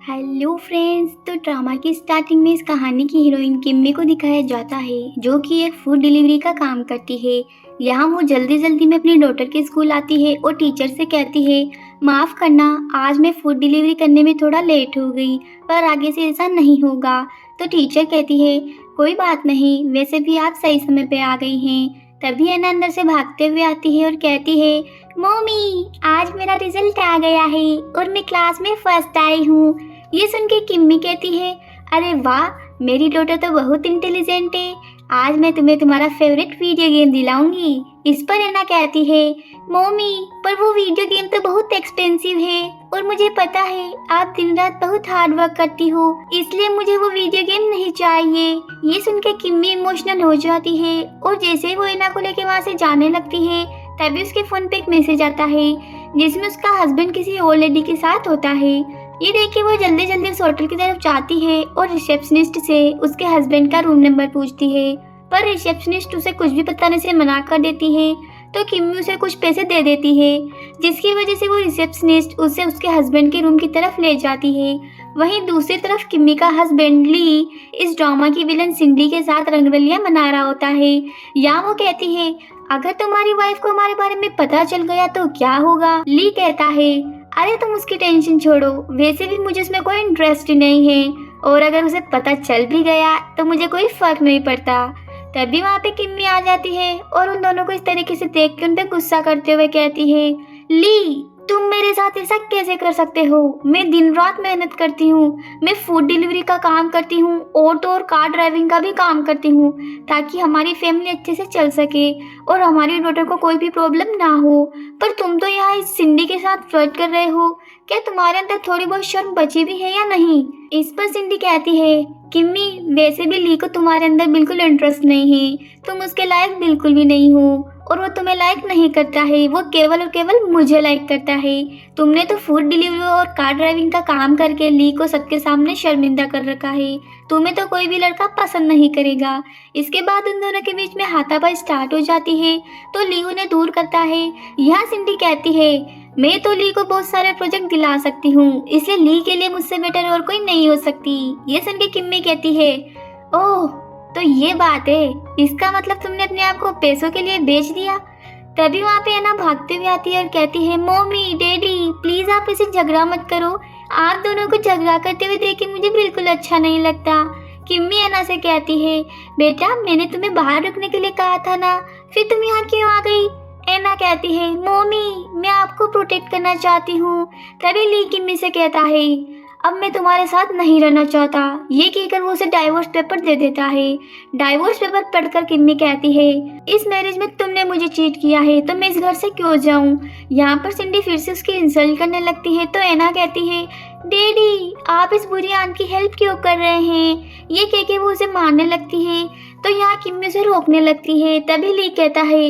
Hello friends. तो drama की starting में इस कहानी की हीरोइन किम्मी को दिखाया जाता है जो कि एक फूड डिलीवरी का काम करती है। यहाँ वो जल्दी जल्दी में अपनी डॉटर के स्कूल आती है और टीचर से कहती है, माफ़ करना, आज मैं फूड डिलीवरी करने में थोड़ा लेट हो गई, पर आगे से ऐसा नहीं होगा। तो टीचर कहती है, कोई बात नहीं, वैसे भी आप सही समय पे आ गई हैं। तभी एना अंदर से भागते हुए आती है और कहती है, मम्मी, आज मेरा रिजल्ट आ गया है और मैं क्लास में फर्स्ट आई हूँ। ये सुन के किम्मी कहती है, अरे वाह, मेरी डॉटर तो बहुत इंटेलिजेंट है, आज मैं तुम्हें तुम्हारा फेवरेट वीडियो गेम दिलाऊंगी। इस पर एना कहती है, मम्मी, पर वो वीडियो गेम तो बहुत एक्सपेंसिव है और मुझे पता है आप दिन रात बहुत हार्ड वर्क करती हो, इसलिए मुझे वो वीडियो गेम नहीं चाहिए। ये सुन के किम्मी इमोशनल हो जाती है और जैसे ही वो एना को लेके वहाँ से जाने लगती है तभी उसके फोन पे एक मैसेज आता है जिसमें उसका हस्बैंड किसी और लेडी के साथ होता है। ये देख के वो जल्दी जल्दी उस होटल की तरफ जाती है और रिसेप्शनिस्ट से उसके हस्बैंड का रूम नंबर पूछती है, पर रिसेप्शनिस्ट उसे कुछ भी बताने से मना कर देती है। तो किम्मी उसे कुछ पैसे दे देती है जिसकी वजह से वो रिसेप्शनिस्ट उसे उसके हस्बैंड के रूम की तरफ ले जाती है। वहीं दूसरी तरफ किम्मी का हस्बैंड ली इस ड्रामा की विलन सिंडी के साथ रंगरलियां मना रहा होता है। यहाँ वो कहती है, अगर तुम्हारी वाइफ को हमारे बारे में पता चल गया तो क्या होगा। ली कहता है, अरे तुम उसकी टेंशन छोड़ो, वैसे भी मुझे उसमें कोई इंटरेस्ट नहीं है और अगर उसे पता चल भी गया तो मुझे कोई फर्क नहीं पड़ता। तभी वहाँ पे किम्मी आ जाती है और उन दोनों को इस तरीके से देख के उन पे गुस्सा करते हुए कहती है, ली, तुम मेरे साथ ऐसा कैसे कर सकते हो? मैं दिन रात मेहनत करती हूँ, मैं फूड डिलीवरी का काम करती हूँ और तो और कार ड्राइविंग का भी काम करती हूँ ताकि हमारी फैमिली अच्छे से चल सके और हमारी डॉटर को कोई भी प्रॉब्लम ना हो, पर तुम तो यहाँ इस सिंडी के साथ फ्लर्ट कर रहे हो। क्या तुम्हारे अंदर थोड़ी बहुत शर्म बची भी है या नहीं? इस पर सिंडी कहती है, किम्मी, वैसे भी ली को तुम्हारे अंदर बिल्कुल इंटरेस्ट नहीं है, तुम उसके लायक बिल्कुल भी नहीं हो और वो तुम्हें लाइक नहीं करता है, वो केवल और केवल मुझे लाइक करता है। तुमने तो फूड डिलीवरी और कार ड्राइविंग का काम करके ली को सबके सामने शर्मिंदा कर रखा है, तुम्हें तो कोई भी लड़का पसंद नहीं करेगा। इसके बाद उन दोनों के बीच में हाथापाई स्टार्ट हो जाती है तो ली उन्हें दूर करता है। यहाँ सिंडी कहती है, मैं तो ली को बहुत सारे प्रोजेक्ट दिला सकती हूँ, इसलिए ली के लिए मुझसे बेटर और कोई नहीं हो सकती। ये सुन के किम्मी कहती है, ओह, तो ये बात है, इसका मतलब तुमने अपने आप को पैसों के लिए बेच दिया। तभी वहाँ पे एना भागते हुए आती है और कहती है, मम्मी, डैडी, प्लीज आप इसे झगड़ा मत करो, आप दोनों को झगड़ा करते हुए देख के मुझे बिल्कुल अच्छा नहीं लगता। किम्मी एना से कहती है, बेटा, मैंने तुम्हें बाहर रुकने के लिए कहा था ना, फिर तुम यहाँ क्यों आ गई? एना कहती है, मम्मी, मैं आपको प्रोटेक्ट करना चाहती हूँ। तभी ली किम्मी से कहता है, अब मैं तुम्हारे साथ नहीं रहना चाहता। ये कहकर वो उसे डाइवोर्स पेपर दे देता है। डाइवोर्स पेपर पढ़कर किम्मी कहती है, इस मैरिज में तुमने मुझे चीट किया है तो मैं इस घर से क्यों जाऊं। यहाँ पर सिंडी फिर से उसकी इंसल्ट करने लगती है तो एना कहती है, डैडी, आप इस बुरी आंट की हेल्प क्यों कर रहे हैं। ये कह के वो उसे मारने लगती है तो यहाँ किम्मी उसे रोकने लगती है। तभी ली कहता है,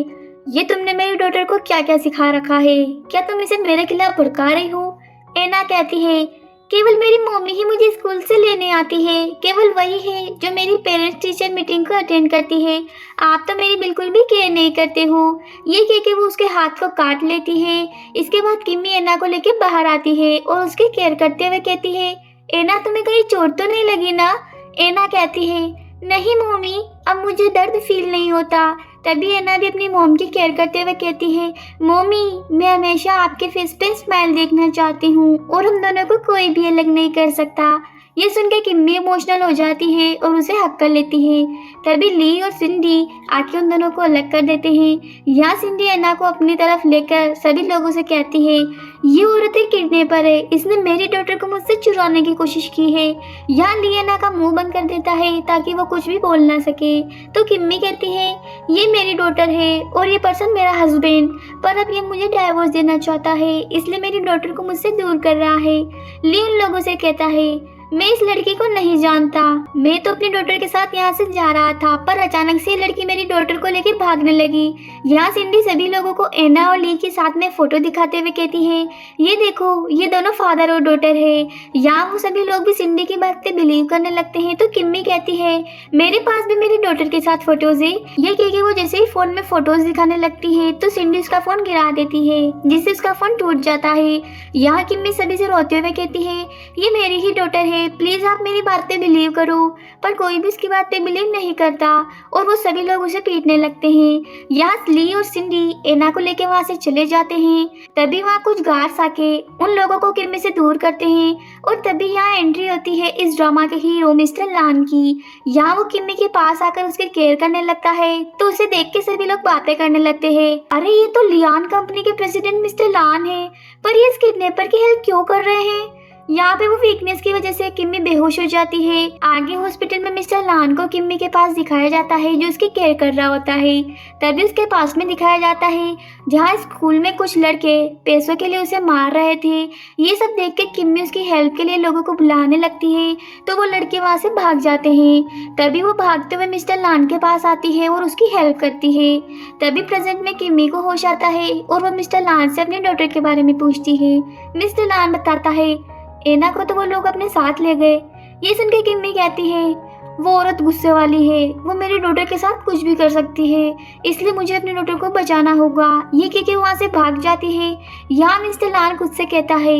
ये तुमने मेरी डॉटर को क्या क्या सिखा रखा है, क्या तुम इसे मेरे खिलाफ भड़का रही हो। एना कहती है, केवल मेरी मम्मी ही मुझे स्कूल से लेने आती है, केवल वही है जो मेरी पेरेंट्स टीचर मीटिंग को अटेंड करती है, आप तो मेरी बिल्कुल भी केयर नहीं करते हो। ये कह के वो उसके हाथ को काट लेती है। इसके बाद किम्मी एना को लेके बाहर आती है और उसकी केयर करते हुए कहती है, एना, तुम्हें कहीं चोट तो नहीं लगी ना। एना कहती है, नहीं मम्मी, अब मुझे दर्द फील नहीं होता। तभी एना भी अपनी मॉम की केयर करते हुए कहती है, मम्मी, मैं हमेशा आपके फेस पे स्माइल देखना चाहती हूँ और हम दोनों को कोई भी अलग नहीं कर सकता। ये सुन के किम्मी इमोशनल हो जाती है और उसे हक कर लेती है। तभी ली और सिंडी आके उन दोनों को अलग कर देते हैं। यहाँ सिंडी एना को अपनी तरफ लेकर सभी लोगों से कहती है, ये औरत एक किडनैपर है, इसने मेरी डॉटर को मुझसे चुराने की कोशिश की है। यहाँ ली एना का मुंह बंद कर देता है ताकि वो कुछ भी बोल ना सके। तो किम्मी कहती है, ये मेरी डॉटर है और ये पर्सन मेरा हस्बैंड, पर अब ये मुझे डाइवोर्स देना चाहता है, इसलिए मेरी डॉटर को मुझसे दूर कर रहा है। ली उन लोगों से कहता है, मैं इस लड़की को नहीं जानता। मैं तो अपनी डॉटर के साथ यहाँ से जा रहा था, पर अचानक से ये लड़की मेरी डॉटर को लेकर भागने लगी। यहाँ सिंडी सभी लोगों को एना और ली के साथ में फोटो दिखाते हुए कहती है, ये देखो, ये दोनों फादर और डॉटर है। यहाँ वो सभी लोग भी सिंडी की बात पे बिलीव करने लगते हैं। तो किम्मी कहती है, मेरे पास भी मेरी डॉटर के साथ फोटोज है। ये कह के वो जैसे ही फोन में फोटोज दिखाने लगती है तो सिंडी उसका फोन गिरा देती है, जिससे उसका फोन टूट जाता है। यहाँ किम्मी सभी से रोते हुए कहती है, ये मेरी ही डॉटर है, प्लीज आप मेरी बात पे बिलीव करो। पर कोई भी उसकी बात पे बिलीव नहीं करता और वो सभी लोग उसे पीटने लगते हैं। यहाँ ली और सिंडी एना को लेके वहाँ से चले जाते हैं। तभी वहाँ कुछ गार्ड्स आके उन लोगों को किम्मी से दूर करते हैं और तभी यहाँ एंट्री होती है इस ड्रामा के हीरो मिस्टर लान की। यहाँ वो किम्मी के पास आकर उसकी केयर करने लगता है तो उसे देख के सभी लोग बातें करने लगते हैं, अरे ये तो लियान कंपनी के प्रेसिडेंट मिस्टर लान है, पर ये इस किडनैपर की हेल्प क्यों कर रहे हैं। यहाँ पे वो वीकनेस की वजह से किम्मी बेहोश हो जाती है। आगे हॉस्पिटल में मिस्टर लान को किम्मी के पास दिखाया जाता है जो उसकी केयर कर रहा होता है। तभी उसके पास में दिखाया जाता है जहाँ स्कूल में कुछ लड़के पैसों के लिए उसे मार रहे थे। ये सब देख के किम्मी उसकी हेल्प के लिए लोगों को बुलाने लगती है तो वो लड़के वहाँ से भाग जाते हैं। तभी वो भागते हुए मिस्टर लान के पास आती है और उसकी हेल्प करती है। तभी प्रेजेंट में किम्मी को होश आता है और वो मिस्टर लान से अपने डॉटर के बारे में पूछती है। मिस्टर लान बताता है, एना को तो वो लोग अपने साथ ले गए। ये सुनकर किम्मी कहती है, वो औरत गुस्से वाली है, वो मेरी डॉटर के साथ कुछ भी कर सकती है, इसलिए मुझे अपनी डॉटर को बचाना होगा। ये कह के वहाँ से भाग जाती है। यहाँ मिस्टर लान खुद से कहता है,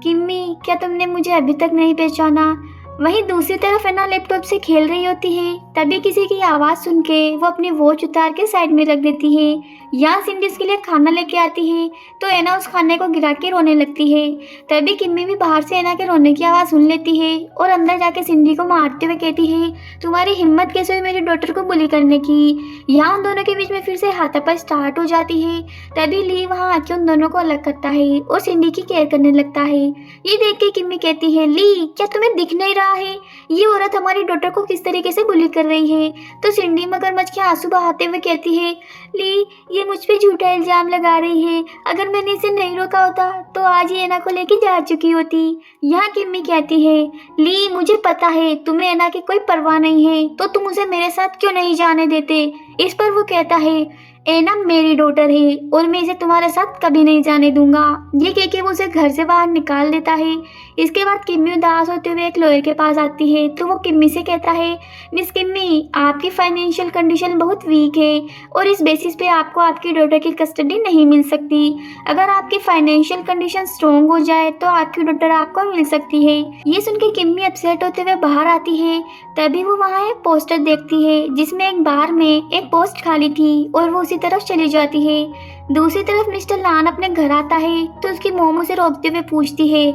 किम्मी क्या तुमने मुझे अभी तक नहीं पहचाना। वहीं दूसरी तरफ एना लैपटॉप से खेल रही होती है। तभी किसी की आवाज़ सुन के वो अपनी वॉच उतार के साइड में रख देती है। यहाँ सिंडी उसके लिए खाना लेके आती है तो एना उस खाने को गिरा के रोने लगती है। तभी किम्मी भी बाहर से एना के रोने की आवाज़ सुन लेती है और अंदर जाके सिंडी को मारते हुए कहती है, तुम्हारी हिम्मत कैसे हुई मेरी डॉटर को बुली करने की। यहाँ उन दोनों के बीच में फिर से हाथापाई स्टार्ट हो जाती है। तभी ली वहाँ आके उन दोनों को अलग करता है और सिंडी की केयर करने लगता है। ये देख के किम्मी कहती है, ली क्या तुम्हें दिख नहीं रहा है ये औरत हमारी डॉटर को किस तरीके से बुली कर रही है। तो सिंडी मगरमच्छ के आंसू बहाते हुए कहती है, ली ये मुझ पे झूठा इल्जाम लगा रही है, अगर मैंने इसे नहीं रोका होता तो आज ये एना को लेके जा चुकी होती। यहाँ किम्मी कहती है, ली मुझे पता है तुम्हें एना की कोई परवाह नहीं है, तो तुम उसे मेरे साथ क्यों नहीं जाने देते। इस पर वो कहता है, एना मेरी डॉटर है और मैं इसे तुम्हारे साथ कभी नहीं जाने दूंगा। ये कह के वो उसे घर से बाहर निकाल देता है। इसके बाद किम्मी उदास होते हुए एक लॉयर के पास आती है तो वो किम्मी से कहता है, मिस किम्मी आपकी फाइनेंशियल कंडीशन बहुत वीक है और इस बेसिस पे आपको आपकी डॉटर की कस्टडी नहीं मिल सकती। अगर आपकी फाइनेंशियल कंडीशन स्ट्रॉन्ग हो जाए तो आपकी डॉटर आपको मिल सकती है। ये सुन के किम्मी अपसेट होते हुए बाहर आती है। तभी वो वहाँ एक पोस्टर देखती है जिसमें एक बार में एक पोस्ट खाली थी और वो उसी तरफ चली जाती है। दूसरी तरफ मिस्टर लान अपने घर आता है तो उसकी मोम उसे रोकते हुए पूछती है,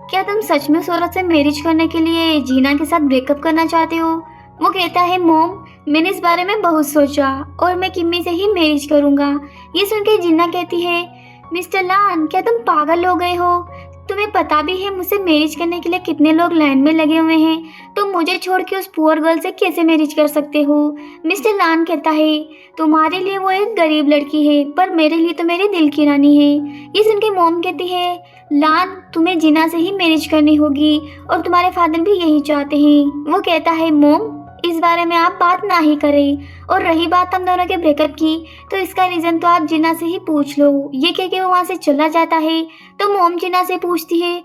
क्या तुम सच में उस औरत से मैरिज करने के लिए जीना के साथ ब्रेकअप करना चाहते हो। वो कहता है, मोम मैंने इस बारे में बहुत सोचा और मैं किम्मी से ही मैरिज करूँगा। ये सुनकर जीना कहती है, मिस्टर लान क्या तुम पागल हो गए हो, तुम्हें पता भी है मुझसे मैरिज करने के लिए कितने लोग लाइन में लगे हुए हैं, तुम मुझे छोड़ के उस पुअर गर्ल से कैसे मैरिज कर सकते हो। मिस्टर लान कहता है, तुम्हारे लिए वो एक गरीब लड़की है पर मेरे लिए तो मेरे दिल की रानी है। ये सुन के मोम कहती है, लान तुम्हें जीना से ही मैरिज करनी होगी और तुम्हारे फादर भी यही चाहते हैं। वो कहता है, मोम इस बारे में आप बात ना ही करें और रही बात हम दोनों के ब्रेकअप की तो इसका रीज़न तो आप जीना से ही पूछ लो। ये कह के वो वहाँ से चला जाता है तो मोम जीना से पूछती है,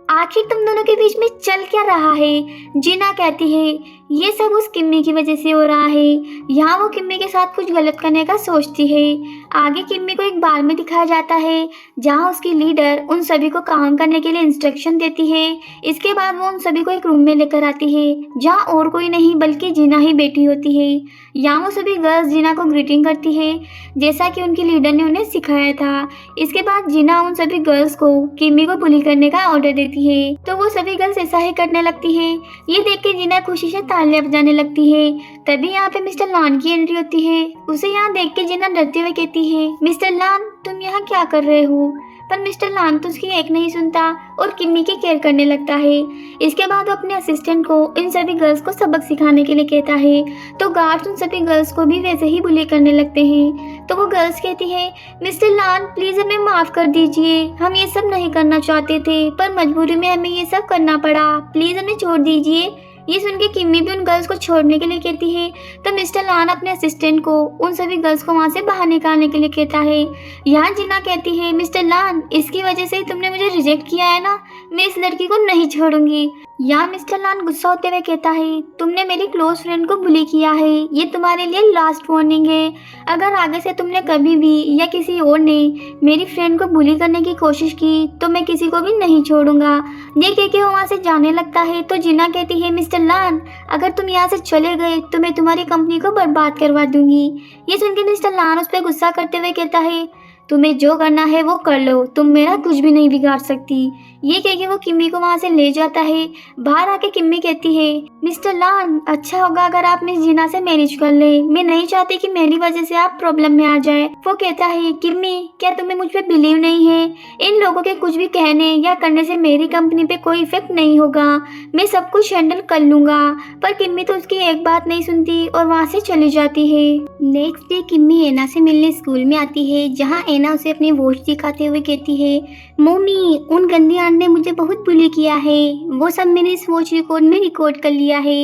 आखिर तुम दोनों के बीच में चल क्या रहा है। जीना कहती है, ये सब उस किम्मी की वजह से हो रहा है। यहाँ वो किम्मी के साथ कुछ गलत करने का सोचती है। आगे किम्मी को एक बार में दिखाया जाता है जहाँ उसकी लीडर उन सभी को काम करने के लिए इंस्ट्रक्शन देती है। इसके बाद वो उन सभी को एक रूम में लेकर आती है जहाँ और कोई नहीं बल्कि जीना ही बैठी होती है। यहाँ वो सभी गर्ल्स जीना को ग्रीटिंग करती है जैसा कि उनकी लीडर ने उन्हें सिखाया था। इसके बाद जीना उन सभी गर्ल्स को किम्मी को बुली करने का ऑर्डर देती है तो वो सभी गर्ल्स ऐसा ही करने लगती है। ये देख के जीना खुशी से तालियां बजाने लगती है। तभी यहाँ पे मिस्टर लान की एंट्री होती है। उसे यहाँ देख के जीना डरते हुए कहती है, मिस्टर लान तुम यहाँ क्या कर रहे हो। पर मिस्टर लान तो उसकी एक नहीं सुनता और किम्मी की केयर करने लगता है। इसके बाद वो अपने असिस्टेंट को इन सभी गर्ल्स को सबक सिखाने के लिए कहता है, तो गार्ड्स उन सभी गर्ल्स को भी वैसे ही बुली करने लगते हैं। तो वो गर्ल्स कहती है, मिस्टर लान प्लीज़ हमें माफ़ कर दीजिए, हम ये सब नहीं करना चाहते थे पर मजबूरी में हमें ये सब करना पड़ा, प्लीज़ हमें छोड़ दीजिए। ये सुन के किम्मी भी उन गर्ल्स को छोड़ने के लिए कहती है। तो मिस्टर लान अपने असिस्टेंट को उन सभी गर्ल्स को वहाँ से बाहर निकालने के लिए कहता है। यहाँ जीना कहती है, मिस्टर लान इसकी वजह से ही तुमने मुझे रिजेक्ट किया है ना, मैं इस लड़की को नहीं छोड़ूंगी। यहाँ मिस्टर लान गुस्सा होते हुए कहता है, तुमने मेरी क्लोज फ्रेंड को बुली किया है, ये तुम्हारे लिए लास्ट वार्निंग है। अगर आगे से तुमने कभी भी या किसी और ने मेरी फ्रेंड को बुली करने की कोशिश की तो मैं किसी को भी नहीं छोड़ूंगा। ये कह के वो वहाँ से जाने लगता है। तो जीना कहती है, मिस्टर लान अगर तुम यहाँ से चले गए तो मैं तुम्हारी कंपनी को बर्बाद करवा दूंगी। ये सुन के मिस्टर लान उस पर गुस्सा करते हुए कहता है, तुम्हें जो करना है वो कर लो, तुम मेरा कुछ भी नहीं बिगाड़ सकती। ये कह के वो किम्मी को वहाँ से ले जाता है। बाहर आके किम्मी कहती है, मिस्टर लान अच्छा होगा अगर आप मिस जीना से मैरिज कर ले, मैं नहीं चाहती कि मेरी वजह से आप प्रॉब्लम में आ जाए। वो कहता है, किम्मी क्या तुम्हें मुझ पे बिलीव नहीं है? इन लोगों के कुछ भी कहने या करने से मेरी कंपनी पे कोई इफेक्ट नहीं होगा, मैं सब कुछ हैंडल कर लूंगा। पर किम्मी तो उसकी एक बात नहीं सुनती और वहाँ से चली जाती है। नेक्स्ट डे किम्मी एना से मिलने स्कूल में आती है, जहाँ एना उसे अपनी वॉच दिखाते हुए कहती है, मम्मी उन गंदी आंट ने मुझे बहुत बुली किया है, वो सब मैंने इस वॉच रिकॉर्ड में रिकॉर्ड कर लिया है।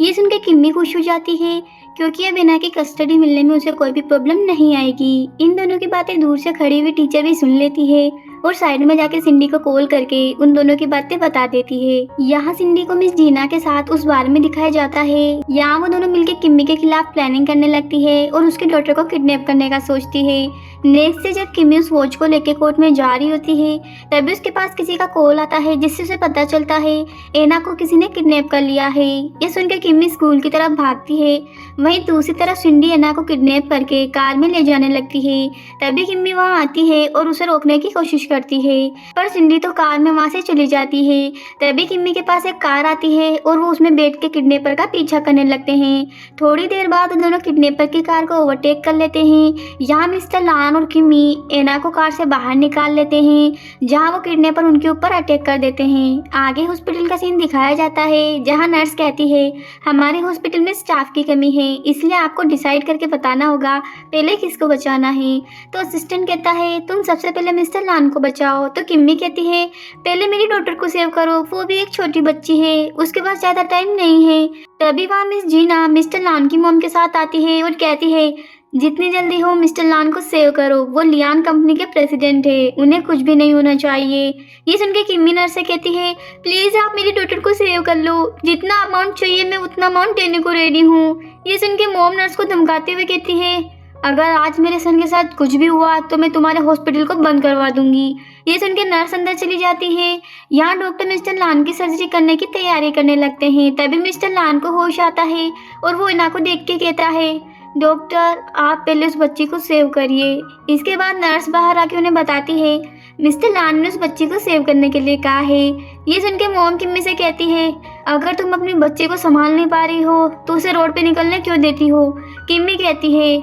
ये सुन के किम्मी खुश हो जाती है क्योंकि अब एना की कस्टडी मिलने में उसे कोई भी प्रॉब्लम नहीं आएगी। इन दोनों की बातें दूर से खड़ी हुई टीचर भी सुन लेती है और साइड में जाके सिंडी को कॉल करके उन दोनों की बातें बता देती है। यहाँ सिंडी को मिस जीना के साथ उस बार में दिखाया जाता है। यहाँ वो दोनों मिलकर किम्मी के खिलाफ प्लानिंग करने लगती है और उसके डॉटर को किडनैप करने का सोचती है। नेक्स्ट से जब किम्मी उस वॉच को लेकर कोर्ट में जा रही होती है तभी उसके पास किसी का कॉल आता है, जिससे उसे पता चलता है एना को किसी ने किडनैप कर लिया है। ये सुनकर किम्मी स्कूल की तरफ भागती है। वहीं दूसरी तरफ सिंडी एना को किडनैप करके कार में ले जाने लगती है। तभी किम्मी वहाँ आती है और उसे रोकने की कोशिश करती है, पर सिंडी तो कार में वहाँ से चली जाती है। तभी किम्मी के पास एक कार आती है और वो उसमें बैठ के किडनैपर का पीछा करने लगते हैं। थोड़ी देर बाद दोनों किडनैपर की कार को ओवरटेक कर लेते हैं। यहाँ मिस्टर लान और किम्मी एना को कार से बाहर निकाल लेते हैं, जहाँ वो किडनैपर उनके ऊपर अटैक कर देते हैं। आगे हॉस्पिटल का सीन दिखाया जाता है, जहाँ नर्स कहती है, हमारे हॉस्पिटल में स्टाफ की कमी है, इसलिए आपको डिसाइड करके बताना होगा पहले किसको बचाना है। तो असिस्टेंट कहता है, तुम सबसे पहले मिस्टर लान को बचाओ। तो किम्मी कहती है, पहले मेरी डॉटर को सेव करो, वो भी एक छोटी बच्ची है, उसके पास ज्यादा टाइम नहीं है। तभी वहाँ मिस जीना मिस्टर लान की मॉम के साथ आती है और कहती है, जितनी जल्दी हो मिस्टर लान को सेव करो, वो लियान कंपनी के प्रेसिडेंट है, उन्हें कुछ भी नहीं होना चाहिए। ये सुन के किम्मी नर्स से कहती है, प्लीज आप मेरी डॉटर को सेव कर लो, जितना अमाउंट चाहिए मैं उतना अमाउंट देने को रेडी हूँ। ये सुन के मॉम नर्स को धमकाते हुए कहती है, अगर आज मेरे सन के साथ कुछ भी हुआ तो मैं तुम्हारे हॉस्पिटल को बंद करवा दूंगी। ये सुन के नर्स अंदर चली जाती है। यहाँ डॉक्टर मिस्टर लान की सर्जरी करने की तैयारी करने लगते हैं। तभी मिस्टर लान को होश आता है और वो एना को देख के कहता है, डॉक्टर आप पहले उस बच्ची को सेव करिए। इसके बाद नर्स बाहर आके उन्हें बताती है, मिस्टर लान ने उस बच्ची को सेव करने के लिए कहा है। ये सुन के मॉम किम्मी से कहती है, अगर तुम अपने बच्चे को संभाल नहीं पा रही हो तो उसे रोड पे निकलने क्यों देती हो। किम्मी कहती है,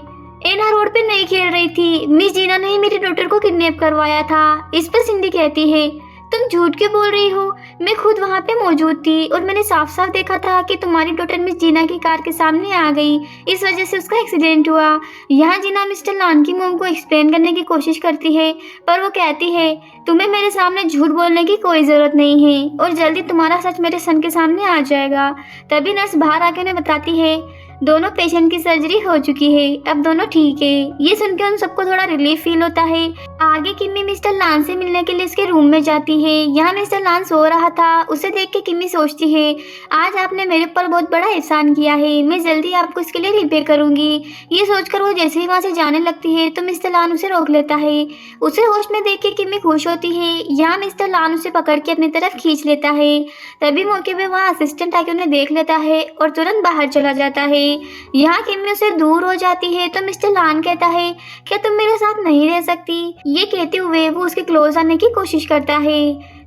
एना रोड पे नहीं खेल रही थी, मिस जीना ने ही मेरी डॉटर को किडनैप करवाया था। इस पर सिंडी कहती है, तुम झूठ क्यों बोल रही हो, मैं खुद वहाँ पे मौजूद थी और मैंने साफ साफ देखा था कि तुम्हारी डॉटर मिस जीना की कार के सामने आ गई, इस वजह से उसका एक्सीडेंट हुआ। यहाँ जीना मिस्टर लान की मॉम को एक्सप्लेन करने की कोशिश करती है, पर वो कहती है, तुम्हें मेरे सामने झूठ बोलने की कोई ज़रूरत नहीं है और जल्दी तुम्हारा सच मेरे सन के सामने आ जाएगा। तभी नर्स बाहर आके उन्हें बताती है, दोनों पेशेंट की सर्जरी हो चुकी है, अब दोनों ठीक है। ये सुनकर उन सबको थोड़ा रिलीफ फील होता है। आगे किम्मी मिस्टर लान से मिलने के लिए उसके रूम में जाती है। यहाँ मिस्टर लान सो रहा था, उसे देख के किम्मी सोचती है, आज आपने मेरे ऊपर बहुत बड़ा एहसान किया है, मैं जल्दी आपको इसके लिए रिपेयर करूंगी। ये सोचकर वो जैसे ही वहाँ से जाने लगती है तो मिस्टर लान उसे रोक लेता है। उसे होश में देख के किम्मी खुश होती है। यहाँ मिस्टर लान उसे पकड़ के अपनी तरफ खींच लेता है। तभी मौके पे वहाँ असिस्टेंट आके उन्हें देख लेता है और तुरंत बाहर चला जाता है। यहाँ किम्मी उससे दूर हो जाती है तो मिस्टर लान कहता है, क्या तुम मेरे साथ नहीं रह सकती। ये कहते हुए वो उसके क्लोज आने की कोशिश करता है।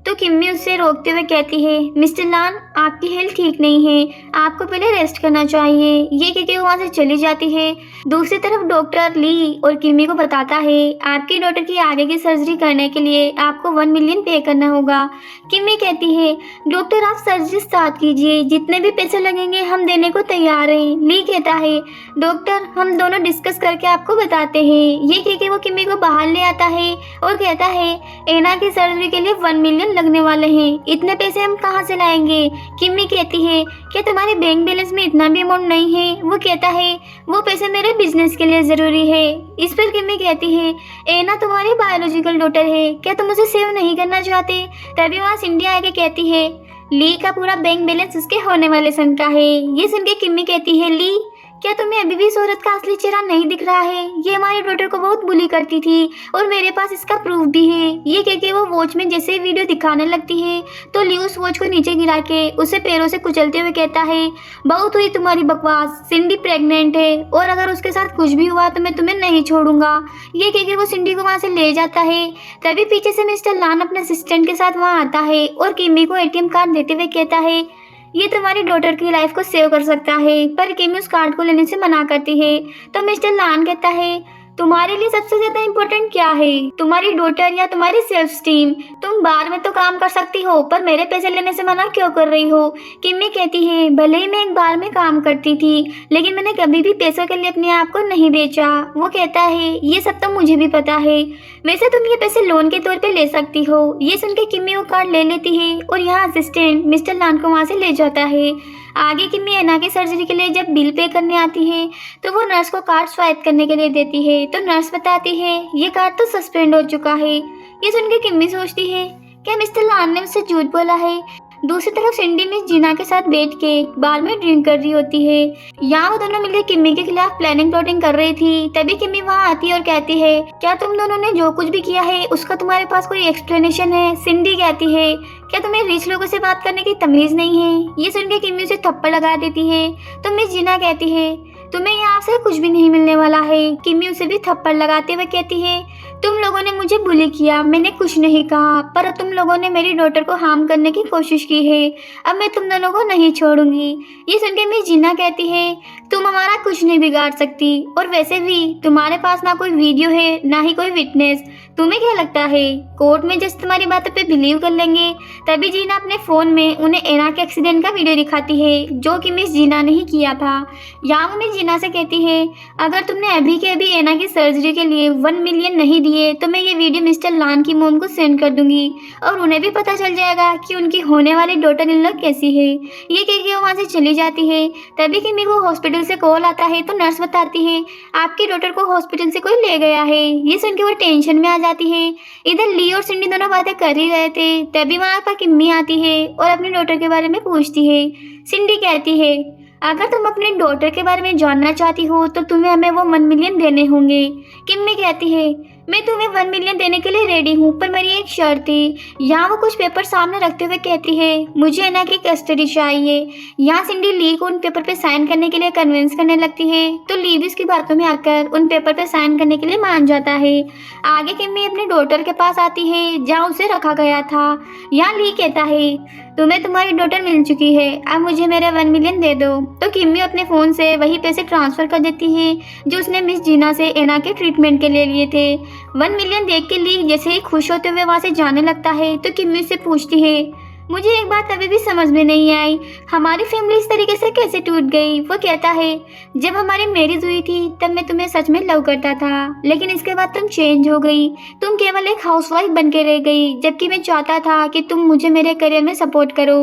तो किम्मी उससे रोकते हुए कहती है, मिस्टर लान आपकी हेल्थ ठीक नहीं है, आपको पहले रेस्ट करना चाहिए। ये कहकर वो वहाँ से चली जाती है। दूसरी तरफ डॉक्टर ली और किम्मी को बताता है, आपकी डॉटर की आगे की सर्जरी करने के लिए आपको 1 मिलियन पे करना होगा। किम्मी कहती है, डॉक्टर आप सर्जरी स्टार्ट कीजिए, जितने भी पैसे लगेंगे हम देने को तैयार हैं। ली कहता है, डॉक्टर हम दोनों डिस्कस करके आपको बताते हैं। ये कह के वो किम्मी को बाहर ले आता है और कहता है, एना की सर्जरी के लिए 1 मिलियन लगने वाले हैं, इतने पैसे हम कहाँ से लाएंगे। किम्मी कहती है, क्या तुम्हारे बैंक बैलेंस में इतना भी अमाउंट नहीं है। वो कहता है, वो पैसे मेरे बिजनेस के लिए ज़रूरी है। इस पर किम्मी कहती है, एना तुम्हारी बायोलॉजिकल डॉटर है, क्या तुम उसे सेव नहीं करना चाहते। तभी वहाँ सिंडी आके कहती है, ली का पूरा बैंक बैलेंस उसके होने वाले सन का है। ये सुन के किम्मी कहती है, ली क्या तुम्हें अभी भी इस औरत का असली चेहरा नहीं दिख रहा है। ये हमारी डॉटर को बहुत बुली करती थी और मेरे पास इसका प्रूफ भी है। ये कह के वो वॉच में जैसे ही वीडियो दिखाने लगती है तो ली उस वॉच को नीचे गिरा के उसे पैरों से कुचलते हुए कहता है, बहुत हुई तुम्हारी बकवास, सिंडी प्रेग्नेंट है और अगर उसके साथ कुछ भी हुआ तो मैं तुम्हें नहीं छोड़ूंगा। ये कह के वो सिंडी को वहाँ से ले जाता है। तभी पीछे से मिस्टर लान अपने असिस्टेंट के साथ वहाँ आता है और किम्मी को एटीएम कार्ड देते हुए कहता है, ये तुम्हारी डॉटर की लाइफ को सेव कर सकता है। पर किम्मी उस कार्ड को लेने से मना करती है। तो मिस्टर लान कहता है, तुम्हारे लिए सबसे ज्यादा इम्पोर्टेंट क्या है, तुम्हारी डॉटर या तुम्हारी सेल्फ स्टीम। तुम बार में तो काम कर सकती हो पर मेरे पैसे लेने से मना क्यों कर रही हो। किम्मी कहती है, भले ही मैं एक बार में काम करती थी लेकिन मैंने कभी भी पैसों के लिए अपने आप को नहीं बेचा। वो कहता है, ये सब तो मुझे भी पता है, वैसे तुम ये पैसे लोन के तौर पे ले सकती हो। ये सुन के किम्मी वो कार्ड ले लेती है और यहाँ असिस्टेंट मिस्टर लान को वहाँ से ले जाता है। आगे किम्मी एना की सर्जरी के लिए जब बिल पे करने आती है तो वो नर्स को कार्ड स्वाइप करने के लिए देती है। तो नर्स बताती है, ये कार्ड तो सस्पेंड हो चुका है। ये सुन के किम्मी सोचती है, क्या मिस्टर लान ने मुझसे झूठ बोला है। दूसरी तरफ सिंडी मिस जीना के साथ बैठ के बार में ड्रिंक कर रही होती है। यहाँ वो दोनों मिलकर किम्मी के खिलाफ प्लानिंग प्लॉटिंग कर रही थी। तभी किम्मी वहाँ आती है और कहती है, क्या तुम दोनों ने जो कुछ भी किया है उसका तुम्हारे पास कोई एक्सप्लेनेशन है। सिंडी कहती है, क्या तुम्हें रिच लोगों से बात करने की तमीज नहीं है। ये सुन के किम्मी उसे थप्पड़ लगा देती है। तो मिस जीना कहती है, तुम्हें यहाँ से कुछ भी नहीं मिलने वाला है। किम्मी उसे भी थप्पड़ लगाते हुए कहती है, तुम लोगों ने मुझे बुली किया, मैंने कुछ नहीं कहा, पर तुम लोगों ने मेरी डॉटर को हार्म करने की कोशिश की है। अब मैं तुम दोनों को नहीं छोड़ूंगी। ये सुन के मिस जीना कहती है, तुम हमारा कुछ नहीं बिगाड़ सकती और वैसे भी तुम्हारे पास ना कोई वीडियो है ना ही कोई विटनेस। तुम्हें क्या लगता है कोर्ट में जस्ट तुम्हारी बातों पे बिलीव कर लेंगे। तभी जीना अपने फ़ोन में उन्हें एना के एक्सीडेंट का वीडियो दिखाती है जो कि मिस जीना ने ही किया था। यहाँ वो मिस जीना से कहती है, अगर तुमने अभी के अभी एना की सर्जरी के लिए 1 मिलियन नहीं दिए तो मैं ये वीडियो मिस्टर लान की मोम को सेंड कर दूंगी और उन्हें भी पता चल जाएगा कि उनकी होने वाली डॉटर इन लोग कैसी है। ये कह के वो वहाँ से चली जाती है। तभी किम्मी को हॉस्पिटल से कॉल आता है तो नर्स बताती है, आपकी डॉटर को हॉस्पिटल से कोई ले गया है। ये सुन के वो टेंशन में आ जाती है। इधर ली और सिंडी दोनों बातें कर ही रहे थे। तभी वहाँ पर किम्मी आती है और अपनी डॉटर के बारे में पूछती है। सिंडी कहती है, अगर तुम अपनी डॉटर के बारे में जानना चाहती हो तो तुम्हें हमें वो 1 मिलियन देने होंगे। किम्मी कहती है, मैं तुम्हें 1 मिलियन देने के लिए रेडी हूँ पर मेरी एक शर्त थी। यहाँ वो कुछ पेपर सामने रखते हुए कहती है, मुझे एना की कस्टडी चाहिए। यहाँ सिंडी ली को उन पेपर पे साइन करने के लिए कन्विंस करने लगती है तो ली भी उसकी बातों में आकर उन पेपर पे साइन करने के लिए मान जाता है। आगे किम्मी अपनी डॉटर के पास आती है जहाँ उसे रखा गया था। यहाँ ली कहता है, तुम्हें तुम्हारी डॉटर मिल चुकी है, अब मुझे मेरे 1 मिलियन दे दो। तो किम्मी अपने फ़ोन से वही पैसे ट्रांसफ़र कर देती है जो उसने मिस जीना से एना के ट्रीटमेंट के लिए लिए थे। 1 मिलियन देख के ली जैसे ही खुश होते हुए वहाँ से जाने लगता है तो किम्मी से पूछती है, मुझे एक बात अभी भी समझ में नहीं आई, हमारी फैमिली इस तरीके से कैसे टूट गई। वो कहता है, जब हमारी मैरिज हुई थी तब मैं तुम्हें सच में लव करता था लेकिन इसके बाद तुम चेंज हो गई, तुम केवल एक हाउसवाइफ बन के रह गई जबकि मैं चाहता था कि तुम मुझे मेरे करियर में सपोर्ट करो।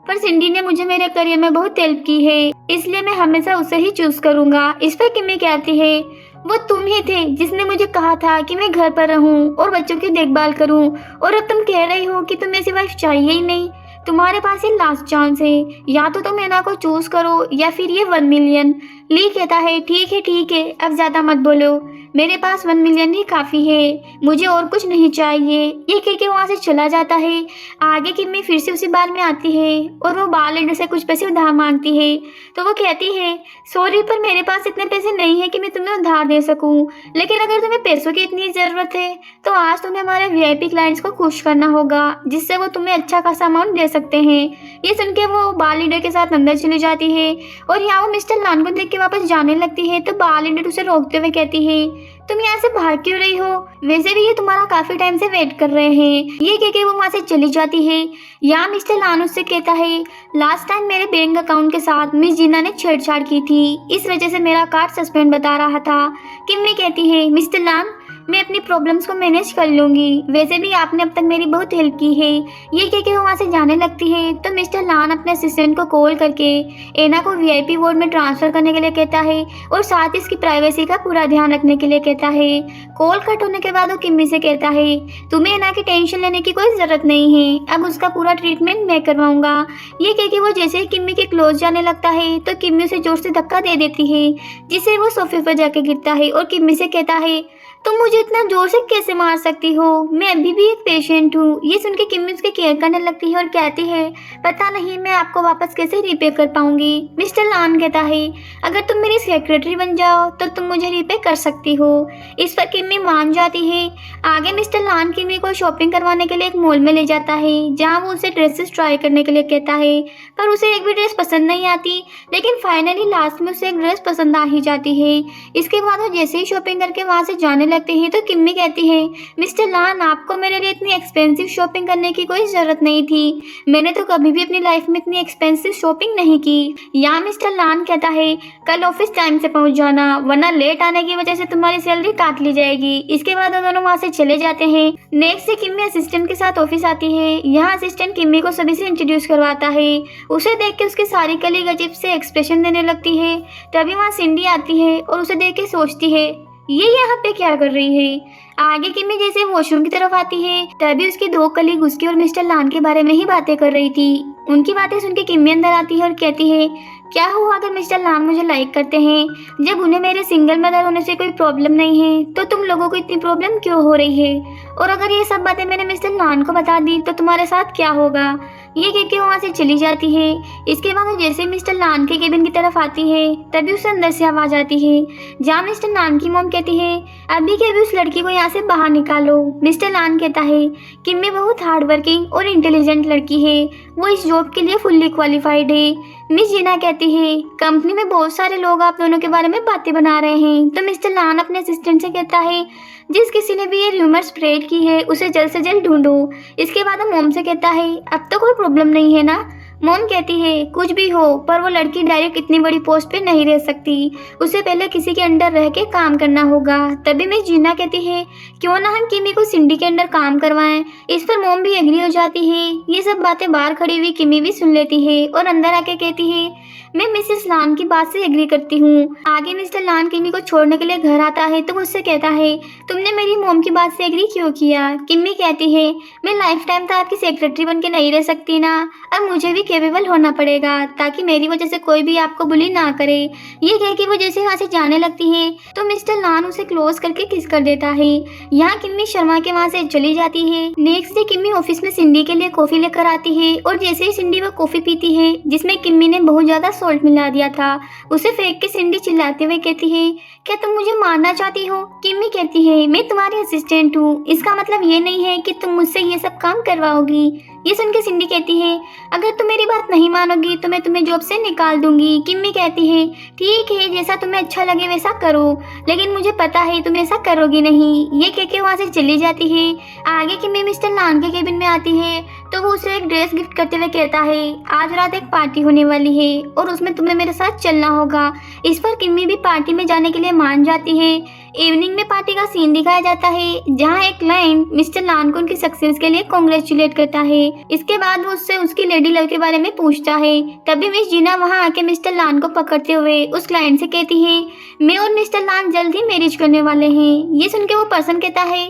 पर सिंडी ने मुझे मेरे करियर में बहुत हेल्प की है इसलिए मैं हमेशा उसे ही चूज करूंगा। इस पर किम्मी कहती है, वो तुम ही थे जिसने मुझे कहा था कि मैं घर पर रहूं और बच्चों की देखभाल करूं और अब तुम कह रही हो कि तुम्हें ऐसी वाइफ चाहिए ही नहीं। तुम्हारे पास ये लास्ट चांस है, या तो तुम एना को चूज करो या फिर ये 1 मिलियन। ली कहता है, ठीक है, अब ज्यादा मत बोलो, मेरे पास 1 मिलियन ही काफी है, मुझे और कुछ नहीं चाहिए। ये कह के वहाँ से चला जाता है। आगे किम्मी फिर से उसी बार में आती है और वो बार लीडर से कुछ पैसे उधार मांगती है। तो वो कहती है, सॉरी पर मेरे पास इतने पैसे नहीं है कि मैं तुम्हें उधार दे सकूं, लेकिन अगर तुम्हें पैसों की इतनी ज़रूरत है तो आज तुम्हें हमारे वीआईपी क्लाइंट्स को खुश करना होगा, जिससे वो तुम्हें अच्छा खासा अमाउंट दे सकते हैं। ये सुन के वो बार लीडर के साथ अंदर चली जाती है और यहाँ वो मिस्टर लान को देख के वापस जाने लगती है। तो बार लीडर उसे रोकते हुए कहती है, तुम यहाँ से भाग क्यों रही हो? वैसे भी ये तुम्हारा काफी टाइम से वेट कर रहे हैं। ये कह के वो वहाँ से चली जाती है। यहाँ मिस्टर लान उससे कहता है, लास्ट टाइम मेरे बैंक अकाउंट के साथ मिस जीना ने छेड़छाड़ की थी, इस वजह से मेरा कार्ड सस्पेंड बता रहा था। किम्मी कहती है, मिस्टर लान मैं अपनी प्रॉब्लम्स को मैनेज कर लूंगी, वैसे भी आपने अब तक मेरी बहुत हेल्प की है। ये कह के वो वहाँ से जाने लगती है। तो मिस्टर लान अपने असिस्टेंट को कॉल करके एना को वीआईपी वार्ड में ट्रांसफर करने के लिए कहता है और साथ ही इसकी प्राइवेसी का पूरा ध्यान रखने के लिए कहता है। कॉल कट होने के बाद वो किम्मी से कहता है, तुम्हें एना की टेंशन लेने की कोई जरूरत नहीं है, अब उसका पूरा ट्रीटमेंट मैं करवाऊंगा। ये कह के वो जैसे ही किम्मी के क्लोज जाने लगता है तो किम्मी उसे जोर से धक्का दे देती है, जिससे वो सोफे पर जाके गिरता है और किम्मी से कहता है, तुम मुझे इतना जोर से कैसे मार सकती हो? मैं अभी भी एक पेशेंट हूँ। ये सुन के किम्मी उसके केयर करने लगती है और कहती है, पता नहीं मैं आपको वापस कैसे रिपे कर पाऊंगी। मिस्टर लान कहता है, अगर तुम मेरी सेक्रेटरी बन जाओ तो तुम मुझे रिपे कर सकती हो। इस पर किम्मी मान जाती है। आगे मिस्टर लान किम्मी को शॉपिंग करवाने के लिए एक मॉल में ले जाता है, जहाँ वो उसे ड्रेसेस ट्राई करने के लिए कहता है, पर उसे एक भी ड्रेस पसंद नहीं आती। लेकिन फाइनली लास्ट में उसे एक ड्रेस पसंद आ ही जाती है। इसके बाद वो जैसे ही शॉपिंग करके वहाँ से जाने लगते हैं तो किम्मी कहती है, मिस्टर लान आपको मेरे लिए इतनी एक्सपेंसिव शॉपिंग करने की कोई ज़रूरत नहीं थी, मैंने तो कभी भी अपनी लाइफ में इतनी एक्सपेंसिव शॉपिंग नहीं की। यहाँ मिस्टर लान कहता है, कल ऑफिस टाइम से पहुँच जाना, वरना लेट आने की वजह से तुम्हारी सैलरी काट ली जाएगी। इसके बाद वो दोनों वहाँ से चले जाते हैं। नेक्स्ट डे किम्मी असिस्टेंट के साथ ऑफिस आती है। यहाँ असिस्टेंट किम्मी को सभी से इंट्रोड्यूस करवाता है। उसे देख के उसकी सारी कलीग अजीब से एक्सप्रेशन देने लगती है। तभी वहाँ सिंडी आती है और उसे देख के सोचती है, ये यहाँ पे क्या कर रही है। आगे किम्मी जैसे वॉशरूम की तरफ आती है तभी उसकी 2 कलीग उसकी और मिस्टर लान के बारे में ही बातें कर रही थी। उनकी बातें सुन के किम्मी अंदर आती है और कहती है, क्या हुआ अगर मिस्टर लान मुझे लाइक करते हैं, जब उन्हें मेरे सिंगल मदर होने से कोई प्रॉब्लम नहीं है तो तुम लोगों को इतनी प्रॉब्लम क्यों हो रही है? और अगर ये सब बातें मैंने मिस्टर लान को बता दी तो तुम्हारे साथ क्या होगा? ये कह के वहाँ से चली जाती है। इसके बाद वो जैसे मिस्टर लान के केबिन की तरफ आती है तभी उसे अंदर से आवाज़ आती है, जहाँ मिस्टर लान की मॉम कहती है, अभी के अभी उस लड़की को यहाँ से बाहर निकालो। मिस्टर लान कहता है, किम्मी बहुत हार्ड वर्किंग और इंटेलिजेंट लड़की है, वो इस जॉब के लिए फुल्ली क्वालिफाइड है। मिस जीना कहती है, कंपनी में बहुत सारे लोग आप दोनों के बारे में बातें बना रहे हैं। तो मिस्टर लान अपने असिस्टेंट से कहता है, जिस किसी ने भी ये र्यूमर स्प्रेड की है उसे जल्द से जल्द ढूंढो। इसके बाद वो मॉम से कहता है, अब तो कोई प्रॉब्लम नहीं है ना? मॉम कहती है, कुछ भी हो पर वो लड़की डायरेक्ट इतनी बड़ी पोस्ट पे नहीं रह सकती, उसे पहले किसी के अंडर रह के काम करना होगा। तभी मिस जीना कहती है, क्यों ना हम किमी को सिंडी के अंडर काम करवाएं। इस पर मॉम भी एग्री हो जाती है। ये सब बातें बाहर खड़ी हुई किमी भी सुन लेती है और अंदर आके कहती है, मैं मिसेस लान की बात से एग्री करती हूँ। आगे मिस्टर लान किमी को छोड़ने के लिए घर आता है तो उससे कहता है, तुमने मेरी मॉम की बात से एग्री क्यों किया? किमी कहती है, मैं लाइफ टाइम तो आपकी सेक्रेटरी बन के नहीं रह सकती ना, अब मुझे भी केपेबल होना पड़ेगा ताकि मेरी वजह से कोई भी आपको बुली ना करे। ये कह के वो जैसे वहाँ से जाने लगती है तो मिस्टर लान उसे क्लोज करके किस कर देता है। यहाँ किम्मी शर्मा के वहाँ से चली जाती है। नेक्स्ट डे किम्मी ऑफिस में सिंडी के लिए कॉफी लेकर आती है और जैसे ही सिंडी वो कॉफी पीती है जिसमें किम्मी ने बहुत ज्यादा सॉल्ट मिला दिया था, उसे फेंक के सिंडी चिल्लाते हुए कहती है, क्या तुम मुझे मारना चाहती हो? किम्मी कहती है, मैं तुम्हारी असिस्टेंट हूँ, इसका मतलब ये नहीं है कि तुम मुझसे ये सब काम करवाओगी। ये सुन के सिंडी कहती है, अगर तुम मेरी बात नहीं मानोगी तो मैं तुम्हें जॉब से निकाल दूंगी। किम्मी कहती है, ठीक है, जैसा तुम्हें अच्छा लगे वैसा करो, लेकिन मुझे पता है तुम ऐसा करोगी नहीं। ये कह के वहाँ से चली जाती है। आगे किम्मी मिस्टर लान के केबिन में आती है तो वो उसे एक ड्रेस गिफ्ट करते हुए कहता है, आज रात एक पार्टी होने वाली है और उसमें तुम्हें मेरे साथ चलना होगा। इस पर किम्मी भी पार्टी में जाने के लिए मान जाती है। इवनिंग में पार्टी का सीन दिखाया जाता है जहाँ एक क्लाइंट मिस्टर लान को उनकी सक्सेस के लिए कॉन्ग्रेचुलेट करता है। इसके बाद वो उससे उसकी लेडी लव के बारे में पूछता है। तभी मिस जीना वहाँ आके मिस्टर लान को पकड़ते हुए उस क्लाइंट से कहती है, मैं और मिस्टर लान जल्द ही मैरिज करने वाले हैं। ये सुन के वो पर्सन कहता है,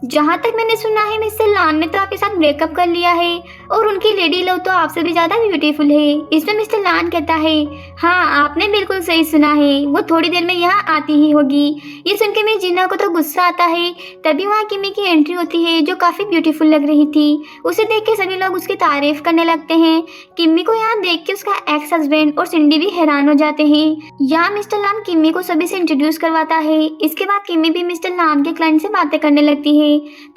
जहाँ तक मैंने सुना है मिस्टर लान ने तो आपके साथ ब्रेकअप कर लिया है और उनकी लेडी लव तो आपसे भी ज्यादा ब्यूटीफुल है। इसमें मिस्टर लान कहता है, हाँ आपने बिल्कुल सही सुना है, वो थोड़ी देर में यहाँ आती ही होगी। ये सुन के मेरी जीना को तो गुस्सा आता है। तभी वहाँ किमी की एंट्री होती है जो काफी ब्यूटीफुल लग रही थी। उसे देख के सभी लोग उसकी तारीफ करने लगते हैं। किमी को यहाँ देख के उसका एक्स हस्बैंड और सिंडी भी हैरान हो जाते हैं। यहाँ मिस्टर लान किमी को सभी से इंट्रोड्यूस करवाता है। इसके बाद किमी भी मिस्टर लान के क्लाइंट से बातें करने लगती है।